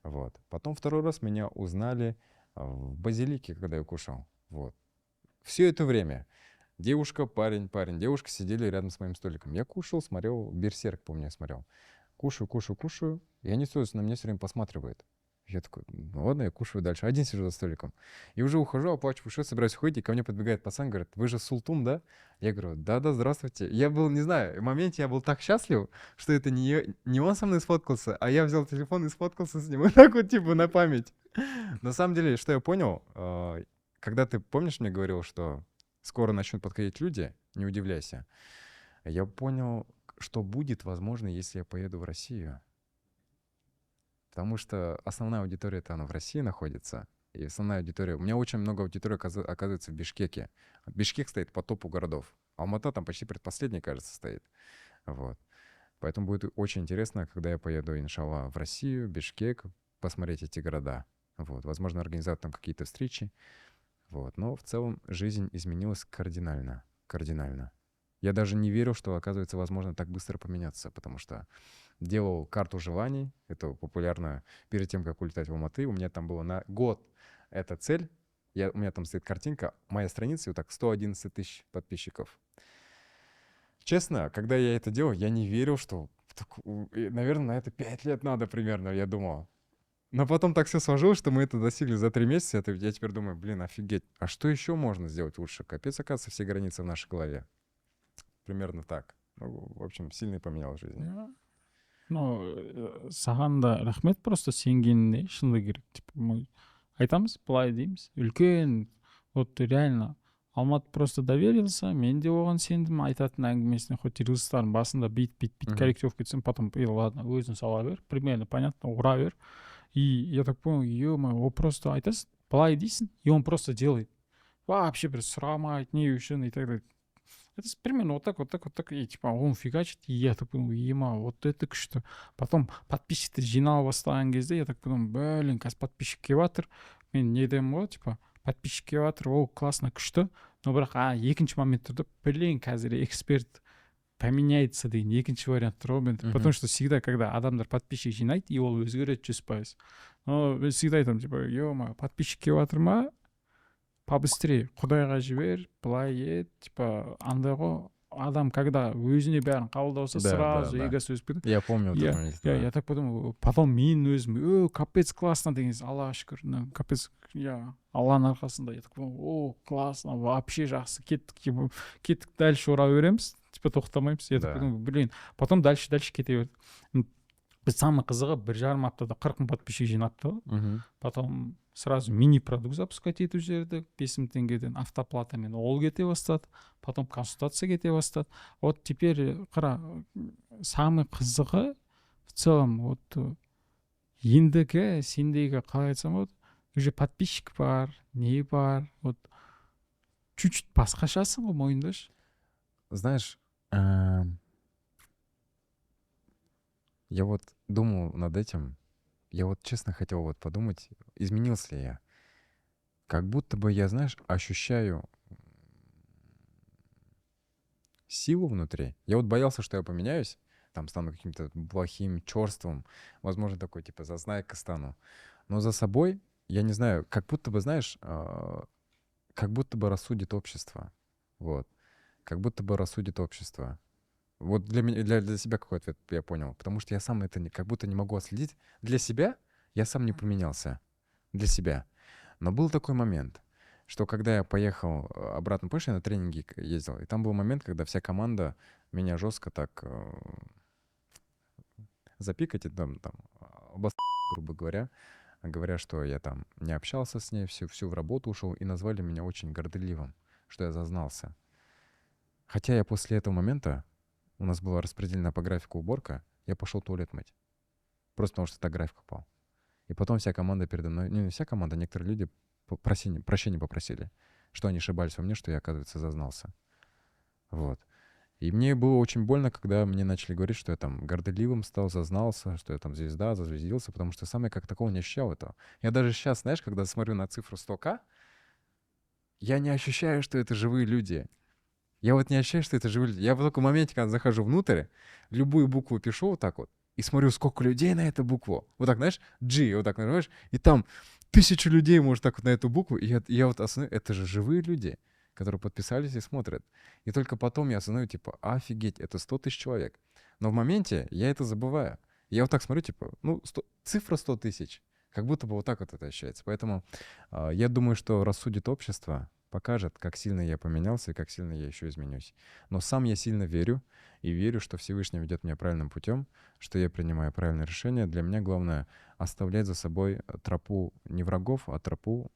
Вот. Потом второй раз меня узнали в базилике, когда я кушал. Вот. Все это время девушка, парень, девушка сидели рядом с моим столиком. Я кушал, смотрел, Берсерк, помню, я смотрел. Кушаю, и они все на меня все время посматривают. Я такой: ну ладно, я кушаю дальше. Один сижу за столиком. И уже ухожу, оплачиваю счет, собираюсь уходить, и ко мне подбегает пацан, говорит: вы же Султун, да? Я говорю: да, здравствуйте. Я был, не знаю, в моменте я был так счастлив, что это не он со мной сфоткался, а я взял телефон и сфоткался с ним. Вот так вот, типа, на память. На самом деле, что я понял, когда ты, помнишь, мне говорил, что скоро начнут подходить люди, не удивляйся. Я понял, что будет, возможно, если я поеду в Россию. Потому что основная аудитория-то она в России находится. И основная аудитория... У меня очень много аудитории оказывается в Бишкеке. Бишкек стоит по топу городов. Алмата там почти предпоследний, кажется, стоит. Вот. Поэтому будет очень интересно, когда я поеду, иншалла, в Россию, Бишкек, посмотреть эти города. Вот. Возможно, организовать там какие-то встречи. Вот. Но в целом жизнь изменилась кардинально. Кардинально. Я даже не верил, что, оказывается, возможно так быстро поменяться, потому что делал карту желаний, это популярно перед тем, как улетать в Алматы. У меня там было на год эта цель. У меня там стоит картинка, моя страница, и вот так 111 тысяч подписчиков. Честно, когда я это делал, я не верил, что... Наверное, на это 5 лет надо примерно, я думал. Но потом так все сложилось, что мы это достигли за 3 месяца. Я теперь думаю: блин, офигеть, а что еще можно сделать лучше? Капец, оказывается, все границы в нашей голове. Примерно так. Ну, в общем, сильно поменял жизнь. Ну, саған да рахмет, просто сенгеніне шыны керек. Типа, мы айтамыз, былай дейміз, үлкен, вот реально Алмат просто доверился, мен де оған сендім, айтатын әңгімесіне, хоть рилстардың басында бит корректировка етсем, потом, ладно, өзің сала бер, примерно понятно, ура бер. И я так понял, ё-моё, ол просто айтасың, былай дейсің, и он просто делает. Вообще бір сұрамайды, не үшін и так далее. Это примерно вот так, и типа он фигачит, и я так думаю, ема, вот это күшті. Потом подписчиктер жинала бастаған кезде я так подумал, блин, қазір подписчик келіп жатыр, мен не деймін ғой, типа подписчик келіп жатыр, о, классно, күшті. Но бірақ екінші момент тұрды, блин, қазір эксперт поменяется деген екінші вариант тұр ғой менде. Потому что всегда, когда адамдар подписчик жинайды, и ол өзгереді 100%. Но мен всегда айтамын, типа, ё-ма, подписчик келіп жатыр ма, побыстрее құдайға жібер, былай ет, типа андай ғой, адам когда өзіне бәрін қабылдаса, сразу эгосы өсіп кетеді. Я помню. Я так подумал, потом мен өзім, капец классно деген, аллаға шүкір, капец, алланың арқасында. Я так подумал, о, классно, вообще жақсы, кеттік дальше ұра береміз, типа тоқтамаймыз. Я так подумал, блин, потом дальше кете берді. Біз самый қызығы 1,5 аптада 40 000 подписчик жинапты. Потом сразу мини-продукт запускать етіп жібердік 5 000 теңгеден, автоплатамен ол кете бастады, потом консультация кете бастады. Вот теперь қара, самый қызығы в целом вот ендігі сендегі қалай айтсам вот уже подписчик бар, не бар, вот чуть-чуть басқашасың ғой мойындашы. Знаешь, я вот думал над этим. Я вот честно хотел вот подумать, изменился ли я. Как будто бы я, знаешь, ощущаю силу внутри. Я вот боялся, что я поменяюсь, там стану каким-то плохим, черством, возможно, такой типа зазнайка стану. Но за собой, я не знаю, как будто бы, знаешь, как будто бы рассудит общество. Вот. Как будто бы рассудит общество. Вот для меня, для себя какой ответ я понял. Потому что я сам это как будто не могу отследить. Для себя я сам не поменялся. Для себя. Но был такой момент, что когда я поехал обратно, помнишь, я на тренинги ездил, и там был момент, когда вся команда меня жестко так запикать, грубо говоря, что я там не общался с ней, всю в работу ушел, и назвали меня очень горделивым, что я зазнался. Хотя я после этого момента, у нас была распределена по графику уборка, я пошел туалет мыть. Просто потому что так график упал. И потом вся команда передо мной, не вся команда, некоторые люди прощения попросили, что они ошибались во мне, что я, оказывается, зазнался. Вот. И мне было очень больно, когда мне начали говорить, что я там горделивым стал, зазнался, что я там звезда, зазвездился, потому что сам я как такого не ощущал этого. Я даже сейчас, знаешь, когда смотрю на цифру 100К, я не ощущаю, что это живые люди. Я вот не ощущаю, что это живые люди. Я в таком моменте, когда захожу внутрь, любую букву пишу вот так вот, и смотрю, сколько людей на эту букву. Вот так, знаешь, G, вот так нажимаешь, и там 1000 людей, может, так вот на эту букву. И я вот осознаю, это же живые люди, которые подписались и смотрят. И только потом я осознаю, типа, офигеть, это 100 000 человек. Но в моменте я это забываю. Я вот так смотрю, типа, цифра 100 000, как будто бы вот так вот это ощущается. Поэтому я думаю, что рассудит общество, покажет, как сильно я поменялся и как сильно я еще изменюсь. Но сам я сильно верю, и верю, что Всевышний ведет меня правильным путем, что я принимаю правильные решения. Для меня главное оставлять за собой тропу не врагов, а тропу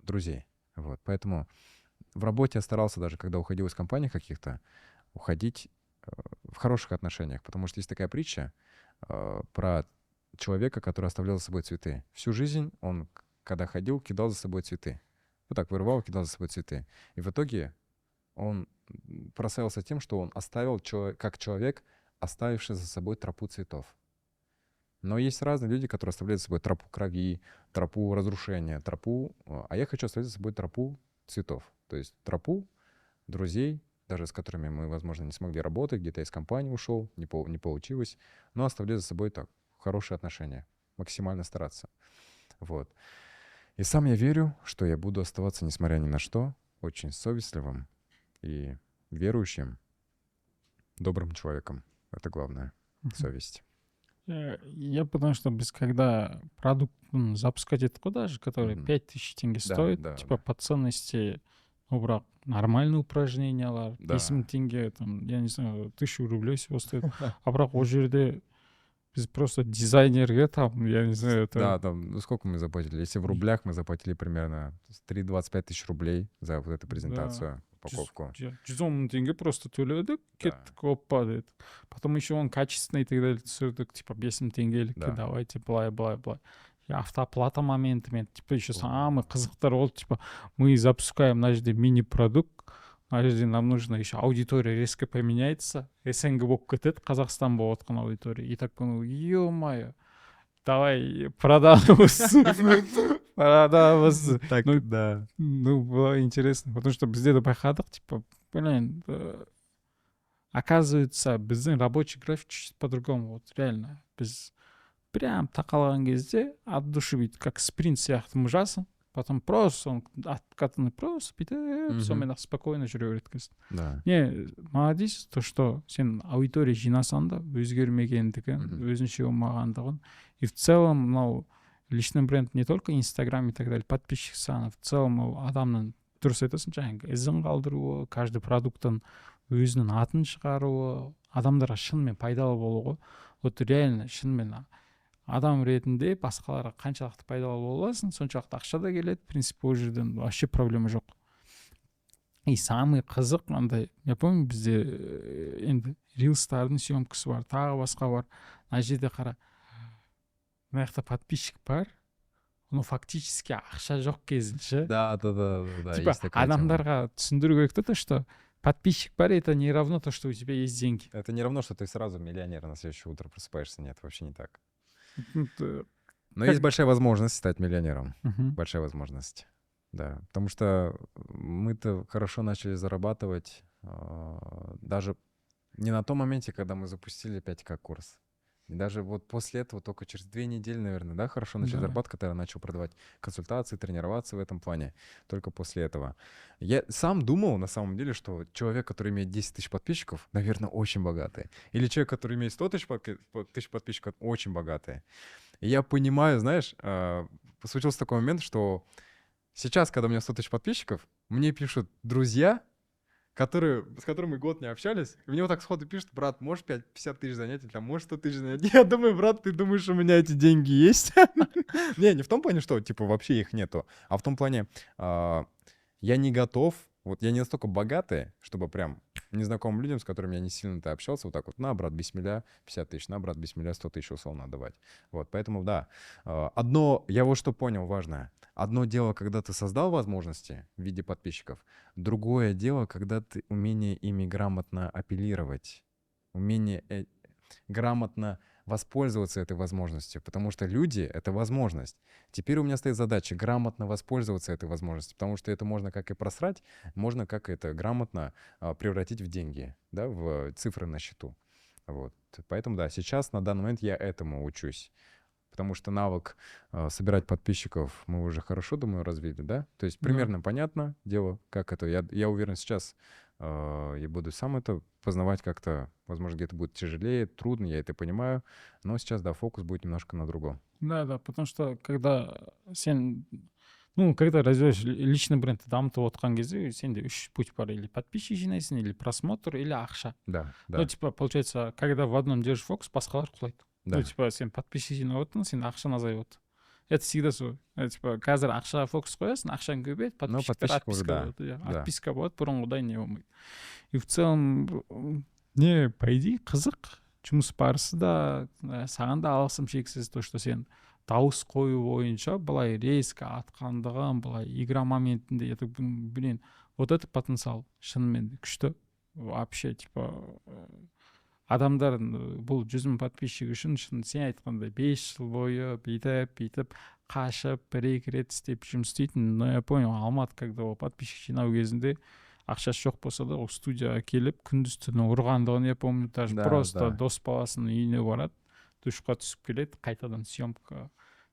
друзей. Вот. Поэтому в работе я старался даже, когда уходил из компаний каких-то, уходить в хороших отношениях. Потому что есть такая притча про человека, который оставлял за собой цветы. Всю жизнь он, когда ходил, кидал за собой цветы. Вот так вырывал, кидал за собой цветы. И в итоге он прославился тем, что он оставил, как человек, оставивший за собой тропу цветов. Но есть разные люди, которые оставляют за собой тропу крови, тропу разрушения, тропу... А я хочу оставить за собой тропу цветов. То есть тропу друзей, даже с которыми мы, возможно, не смогли работать, где-то из компании ушел, не получилось, но оставлять за собой так хорошие отношения, максимально стараться. Вот. И сам я верю, что я буду оставаться, несмотря ни на что, очень совестливым и верующим, добрым человеком. Это главное. Совесть. Я потому что когда продукт запускать еттік қой даже, который 5000 теңге стоит, типа по ценности, бірақ нормальные упражнениялар, 5000 теңге, там, я не знаю, 1000 рублей всего стоит. А бірақ ол жерде біз просто дизайнерге там, я не знаю, это... Да, там, сколько мы заплатили? Если в рублях мы заплатили примерно 3-25 тысяч рублей за вот эту презентацию, упаковку. 110 000 теңге просто төледік, кеттік, опа, деді. Потом еще он качественный и так далее түсірдік, типа 5 000 теңгелікке, давайте, былай. И автоплата моментімен, типа еще самый қызықтар ол, типа, мы запускаем, мына жерде мини-продукт, ана жерде нам нужно еще аудитория резко поменяется, СНГ болып кетеді, Қазақстан болып отқан аудитория, и так понял, ё-моё, давай продамыз. Так, Ну, да. ну, было интересно, потому что бізде де байқадық, типа, блин, оказывается, біздің рабочий график чуть по-другому, вот реально, біз прям тақалған кезде от души бүйтіп, как спринт сияқты мыжасың, потом просто соны откатанный просто бүйтіп сонымен ақ спокойно жүре береді екенсің. Да. Не, молодец, то, что сен аудитория жинасаң да өзгермегендігін, өзінше болмағандығын, и в целом мынау личный бренд не только Инстаграм и так далее, подписчик саны, в целом ол адамның дұрыс айтасың, жаңағы ізін қалдыруы, каждый продукттың өзінің атын шығаруы, адамдарға шынымен пайдалы болуы. Вот реально шынымен адам ретінде басқаларға қаншалықты пайдалы бола аласың, соншалықты ақша да келеді, в принципе, ол жерден вообще проблема жоқ. И самый қызық андай, я помню, бізде енді рилстардың съемкасы бар, тағы басқа бар. Ана жерде қара, мына жақта подписчик бар, ну фактически ақша жоқ кезінше. Да. Типа адамдарға түсіндіру керек то, что подписчик бар, это не равно то, что у тебя есть деньги. Это не равно, что ты сразу миллионер на следующее утро просыпаешься. Нет, вообще не так. Но есть большая возможность стать миллионером. Большая возможность. Да. Потому что мы-то хорошо начали зарабатывать даже не на том моменте, когда мы запустили 5К курс. И даже вот после этого, только через 2 недели, наверное, да, хорошо начали зарабатывать, когда я начал продавать консультации, тренироваться в этом плане. Только после этого. Я сам думал, на самом деле, что человек, который имеет 10 тысяч подписчиков, наверное, очень богатый. Или человек, который имеет 100 тысяч подписчиков, очень богатый. И я понимаю, знаешь, случился такой момент, что сейчас, когда у меня 100 тысяч подписчиков, мне пишут друзья, с которыми год не общались, и мне вот так сходу пишут: брат, можешь 50 тысяч занять, или там, можешь 100 тысяч занять? Я думаю, брат, ты думаешь, у меня эти деньги есть? Не в том плане, что, типа, вообще их нету, а в том плане, я не готов, вот я не настолько богатый, чтобы прям незнакомым людям, с которыми я не сильно-то общался, вот так вот: на, брат, бисмилля, 50 тысяч, на, брат, бисмилля, 100 тысяч условно отдавать. Вот, поэтому, да. Одно, я вот что понял важное. Одно дело, когда ты создал возможности в виде подписчиков, другое дело, когда ты умение ими грамотно апеллировать, умение грамотно воспользоваться этой возможностью, потому что люди — это возможность. Теперь у меня стоит задача грамотно воспользоваться этой возможностью, потому что это можно как и просрать, можно как это грамотно превратить в деньги, да, в цифры на счету. Вот. Поэтому, да, сейчас на данный момент я этому учусь. Потому что навык собирать подписчиков мы уже хорошо, думаю, развили, да? То есть примерно понятно дело, как это. Я уверен, сейчас я буду сам это познавать как-то. Возможно, где-то будет тяжелее, трудно, я это понимаю. Но сейчас, да, фокус будет немножко на другом. Да, потому что когда когда развиваешь личный бренд, дамытып отқан кезде сенде 3 путь бар: или подписчик жинайсың, или просмотр, или ақша. Да. Ну, типа, получается, когда в одном держишь фокус, басқалар құлайды. Да. Ну, типа, сен подписчик жинап отырсың, сен ақшаны азайып отыр. Это всегда сол. Типа, қазір ақшаға фокус қоясың, ақшаң көбейеді, подписчиктер отписка болады. Отписка болады, бұрынғыдай не болмайды. И в целом, по идее, қызық. Жұмыс барысы да, саған да алғысым шексіз, то, что сен дауыс қою бойынша былай резко атқандығын, былай игра моментінде, я так блин, вот это потенциал шынымен күшті. Вообще, типа, адамдар бұл 100 000 подписчик үшін шын сен айтқандай 5 жыл бойы бүйтіп қашып 1-2 рет істеп жұмыс істейтін. Но я понял, Алматы, когда ол подписчик жинау кезінде ақшасы жоқ болса да, ол студияға келіп күндіз түні ұрғандығын я помню. Даже просто дос баласының үйіне барады, душқа түсіп келеді, қайтадан съемка,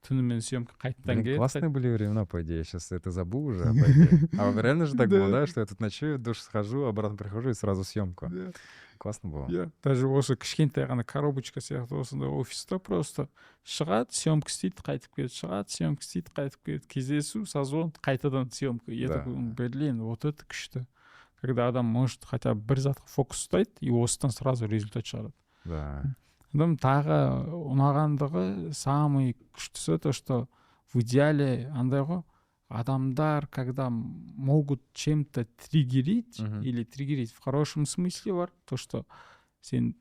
түнімен съемка қайтадан келеді. Классные были времена, по идее. Сейчас это забыл уже, по идее. А реально же так было, да, что я тут ночую, в душ схожу, обратно прихожу и сразу съемку. Классно было. Даже осы кішкентай ғана коробочка сияқты осындай офиста просто шығады, съемка істейді, қайтып келеді, шығады, съемка істейді, қайтып келеді, кездесу, созвон, қайтадан съемка. Я такой, блин, вот это күшті. Когда адам может хотя бы бір затқа фокус ұстайды, и осыдан сразу результат шығарады. Да. Тағы ұнағандығы, самый күштісі, то, что в идеале андай ғой, адамдар, когда могут чем-то триггерить, или триггерить в хорошем смысле бар, то, что сен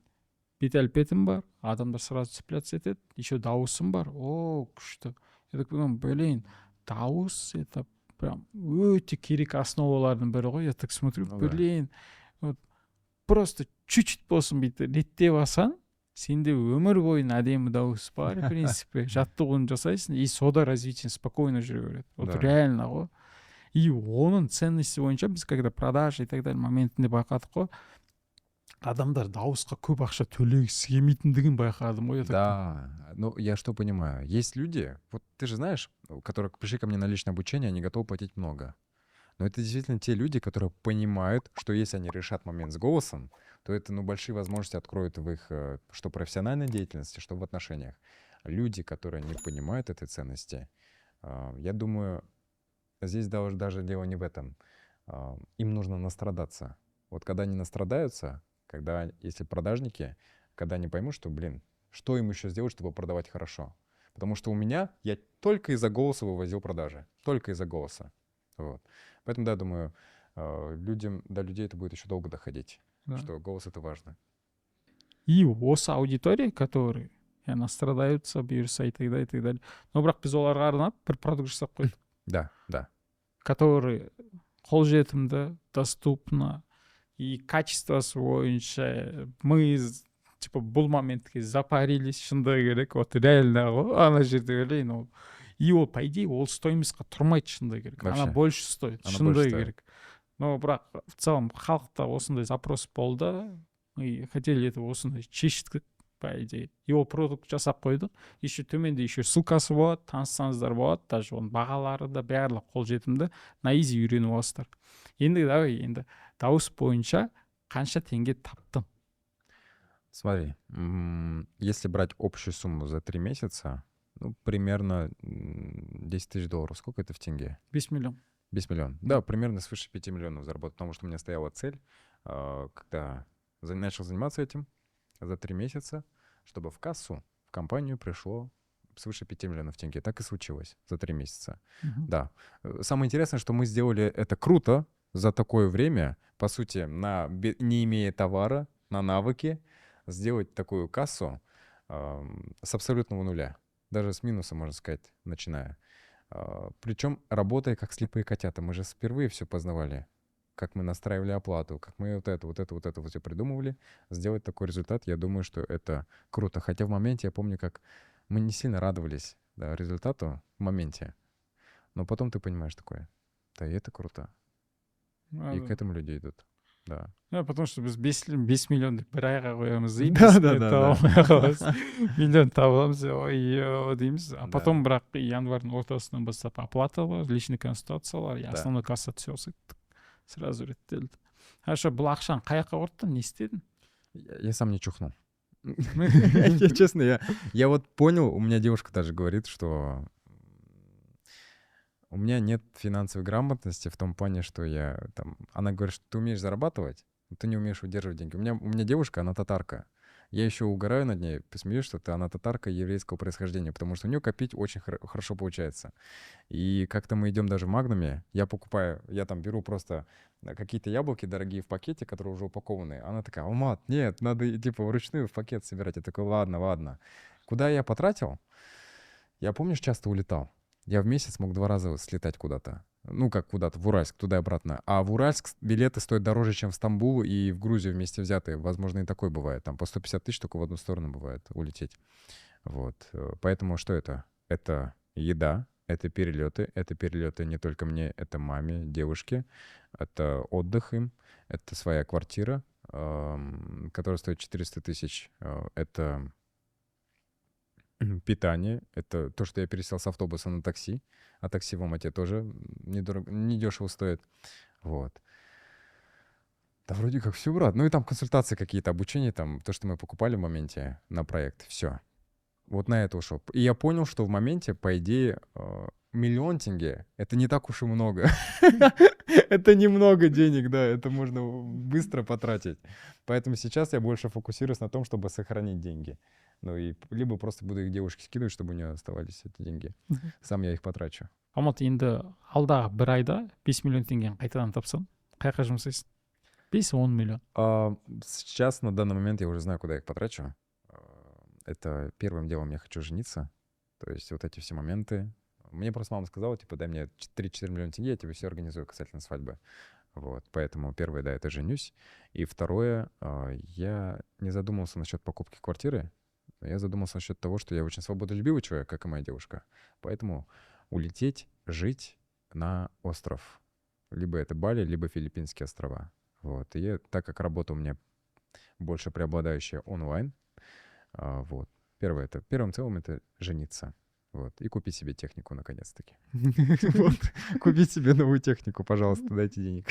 бет-әлпетің бар, адамдар сразу цепляться етеді, еще дауысың бар, о, күшті. Я так понимаю, блин, дауыс, это прям өте керек основалардың бірі ғой. Я так смотрю, Ну да. блин, вот просто чуть-чуть болсын бүйтіп реттеп алсаң, сенде өмір бойына әдемі дауыс бар, в принципе. Жаттығуын жасайсың, и сода развитиең спокойно жүре береді. Вот Да. реально ғой. И оның ценности бойынша біз когда продажа и так далее моментінде байқадық қой, адамдар дауысқа көп ақша төлегісі келмейтіндігін байқадым ғой. Да, ну я что понимаю, есть люди, вот ты же знаешь, которые пришли ко мне на личное обучение, они готовы платить много. Но это действительно те люди, которые понимают, что если они решат момент с голосом, то это, ну, большие возможности откроют в их, что профессиональной деятельности, что в отношениях. Люди, которые не понимают этой ценности, я думаю, здесь даже дело не в этом. Им нужно настрадаться. Вот когда они настрадаются, когда, если продажники, когда они поймут, что, блин, что им еще сделать, чтобы продавать хорошо. Потому что у меня, я только из-за голоса вывозил продажи. Только из-за голоса. Вот. Поэтому, да, думаю, до людей это будет еще долго доходить. Да. Что голос — это важно. И осы аудитория, которые настрадаются, бұйырса и так далее. Но бірақ біз оларға арнап бір продукт жасап қойдық. Да, да. Который қолжетімді, доступно, и качествосы бойынша мы типа бұл моментке запарились, шындығы керек. Вот реально ғой, ана жерде ойлайын ол. И ол, по идее, ол стоимостьқа тұрмайды, шындығы керек. Вообще. Она больше стоит, Она шындығы больше стоит. керек. Но бірақ в целом халықта осындай запрос болды. Мы хотели это осындай шештік, по идее. И ол продукт жасап қойдық. Еще төменде еще ссылкасы болады, таныссаңыздар болады. Даже оның бағалары да барлығы қолжетімді. На изи үйреніп аласыздар. Енді давай, енді дауыс бойынша қанша теңге таптың? Смотри, если брать общую сумму за 3 месяца, ну, примерно $10 000. Сколько это в тенге? 5 миллион. 10 миллионов. Да, примерно свыше 5 миллионов заработать, потому что у меня стояла цель, когда начал заниматься этим за 3 месяца, чтобы в кассу, в компанию пришло свыше 5 миллионов тенге. Так и случилось за 3 месяца. Да. Самое интересное, что мы сделали это круто за такое время, по сути, не имея товара, на навыки, сделать такую кассу с абсолютного нуля. Даже с минуса, можно сказать, начиная. Причем работая как слепые котята. Мы же впервые все познавали. Как мы настраивали оплату, как мы вот это все придумывали. Сделать такой результат, я думаю, что это круто. Хотя в моменте, я помню, как мы не сильно радовались, да, результату в моменте. Но потом ты понимаешь такое. Да, и это круто. И к этому люди идут. Да. Потому что біз 5 миллионды бір айға қоямыз Да. миллион табамыз дейміз. А Да. потом бірақ январьдың ортасынан бастап оплаталар, личный консультациялар, и Да. основной касса все сразу реттелді. Хорошо, бұл ақшаны қай жаққа құрттың, не істедің? Я сам не чухнул. Я, честно, я вот понял, у меня девушка даже говорит, что у меня нет финансовой грамотности в том плане, что она говорит, что ты умеешь зарабатывать, но ты не умеешь удерживать деньги. У меня девушка, она татарка. Я еще угораю над ней, посмеюсь, что она татарка еврейского происхождения, потому что у нее копить очень хорошо получается. И как-то мы идем даже в Магнуме, я там беру просто какие-то яблоки дорогие в пакете, которые уже упакованы. Она такая: Алмат, нет, надо типа вручную в пакет собирать. Я такой: ладно. Куда я потратил? Я, помнишь, часто улетал. Я в месяц мог 2 раза слетать куда-то. Ну, как куда-то, в Уральск, туда и обратно. А в Уральск билеты стоят дороже, чем в Стамбул и в Грузию вместе взятые. Возможно, и такое бывает. Там по 150 тысяч только в одну сторону бывает улететь. Вот. Поэтому что это? Это еда, это перелеты. Это перелеты не только мне, это маме, девушке. Это отдых им. Это своя квартира, которая стоит 400 тысяч. Это питание, это то, что я пересел с автобуса на такси, а такси в Алмате тоже недешево стоит. Вот. Да вроде как все, брат. Ну и там консультации какие-то, обучение, там, то, что мы покупали в моменте на проект, все. Вот на это ушел. И я понял, что в моменте, по идее, 1 миллион тенге — это не так уж и много. Это немного денег, да, это можно быстро потратить. Поэтому сейчас я больше фокусируюсь на том, чтобы сохранить деньги. Ну и либо просто буду их девушке скидывать, чтобы у нее оставались эти деньги. Сам я их потрачу. Алмат, енді алдағы 1 айда 5 миллион теңгені қайтадан тапсаң, қайқа жұмсайсың? 5-10 миллион. Сейчас, на данный момент, я уже знаю, куда я их потрачу. Это первым делом я хочу жениться. То есть вот эти все моменты. Мне просто мама сказала, типа, дай мне 3-4 миллиона тенге, я тебе все организую касательно свадьбы. Вот, поэтому первое, да, это женюсь. И второе, я не задумался насчет покупки квартиры. Я задумался насчет того, что я очень свободолюбивый человек, как и моя девушка. Поэтому улететь, жить на остров. Либо это Бали, либо Филиппинские острова. Вот. И так как работа у меня больше преобладающая онлайн, вот. Первым целым это жениться. Вот. И купить себе технику, наконец-таки. Вот. Купить себе новую технику, пожалуйста, дайте денег.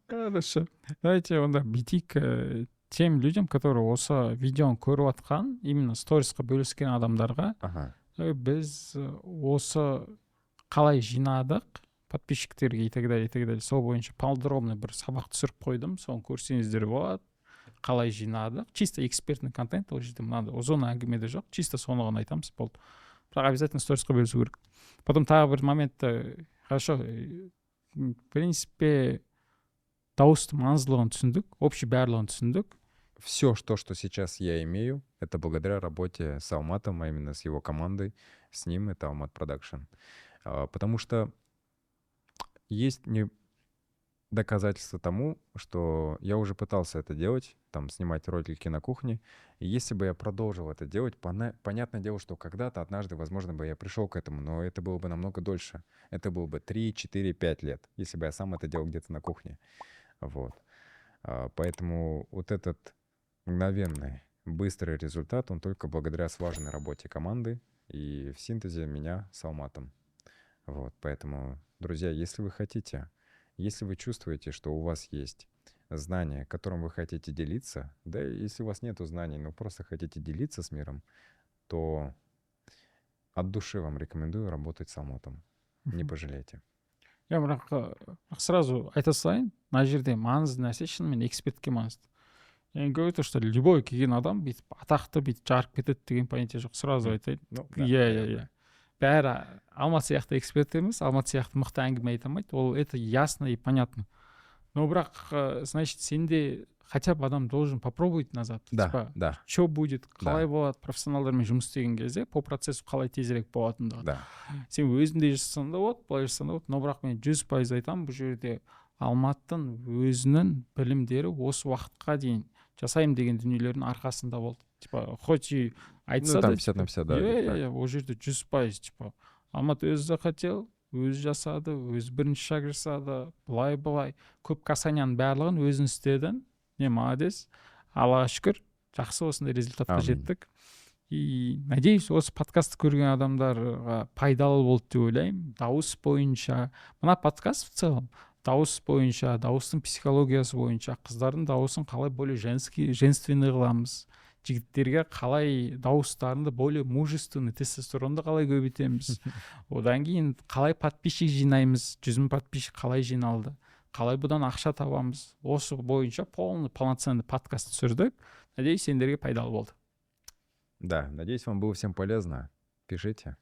Хорошо. Давайте онда бүйтейік, тем людям, которые осы видеоны көріп жатқан, именно сторисқа бөліскен адамдарға, Ага. біз осы қалай жинадық подписчиктерге и так далее, сол бойынша подробно бір сабақ түсіріп қойдым, соны көрсеңіздер болады. Қалай жинадық, чисто экспертный контент, ол жерде мынандай ұзын әңгіме де жоқ, чисто соны ғана айтамыз, болды. Бірақ обязательно сторисқа бөлісу керек. Потом тағы бір моментті, хорошо, в принципе, дауыстың маңыздылығын түсіндік, общий барлығын түсіндік. Все, что сейчас я имею, это благодаря работе с Алматом, а именно с его командой, с ним, это Алмат Продакшн. Потому что есть доказательства тому, что я уже пытался это делать, там, снимать ролики на кухне. И если бы я продолжил это делать, понятное дело, что когда-то, однажды, возможно, бы я пришел к этому, но это было бы намного дольше. Это было бы 3, 4, 5 лет, если бы я сам это делал где-то на кухне. Вот. Поэтому вот этот мгновенный, быстрый результат, он только благодаря слаженной работе команды и в синтезе меня с Алматом. Вот. Поэтому, друзья, если вы хотите, если вы чувствуете, что у вас есть знания, которым вы хотите делиться, да, если у вас нету знаний, но просто хотите делиться с миром, то от души вам рекомендую работать с Алматом. Не пожалейте. Я бірақ сразу айта салайын, мына жерде маңызды нәрсе шынымен экспертке маңызды. Я не говорю то, что любой келген адам бүйтіп атақты бүйтіп жарып кетеді деген понятие жоқ. Сразу айтайын. Иә. Бәрі Алмат сияқты эксперт емес, Алмат сияқты мықты әңгіме айта алмайды. Ол это ясно и понятно. Но бірақ, значит, сенде хотя бы адам должен попробовать назад. Да. Что будет, қалай болады, профессионалдармен жұмыс істеген кезде по процессу қалай тезірек болатындығы. Да. Сен өзінде жасасаң да болады, былай жасасаң да болады. Но бірақ мен 100% айтамын, бұл жерде Алматтың өзінің білімдері осы уақытқа дейін жасаймын деген дүниелердің арқасында болды. Типа, хоть и айтса там да, 50 на 50, да. ол жерде 100%, типа, Алмат өзі захотел, өзі жасады, өзі бірінші шаг жасады, былай. Көп Касаняның барлығын өзін істедің. Не, молодец. Аллаға шүкір, жақсы осындай результатқа жеттік. И надеюсь, осы подкастты көрген адамдарға пайдалы болды деп ойлаймын. Дауыс бойынша, мына подкаст в целом, дауыс бойынша, дауыстың психологиясы бойынша, қыздардың дауысын қалай более женственный қыламыз, жігіттерге қалай дауыстарында более мужественный, тестостеронды қалай көбейтеміз, одан кейін қалай подписчик жинаймыз, 100 000 подписчик қалай жиналды, қалай бұдан ақша табамыз, осы бойынша полноценный подкаст түсірдік. Надеюсь, сендерге пайдалы болды. Да, надеюсь, вам было всем полезно. Пишите.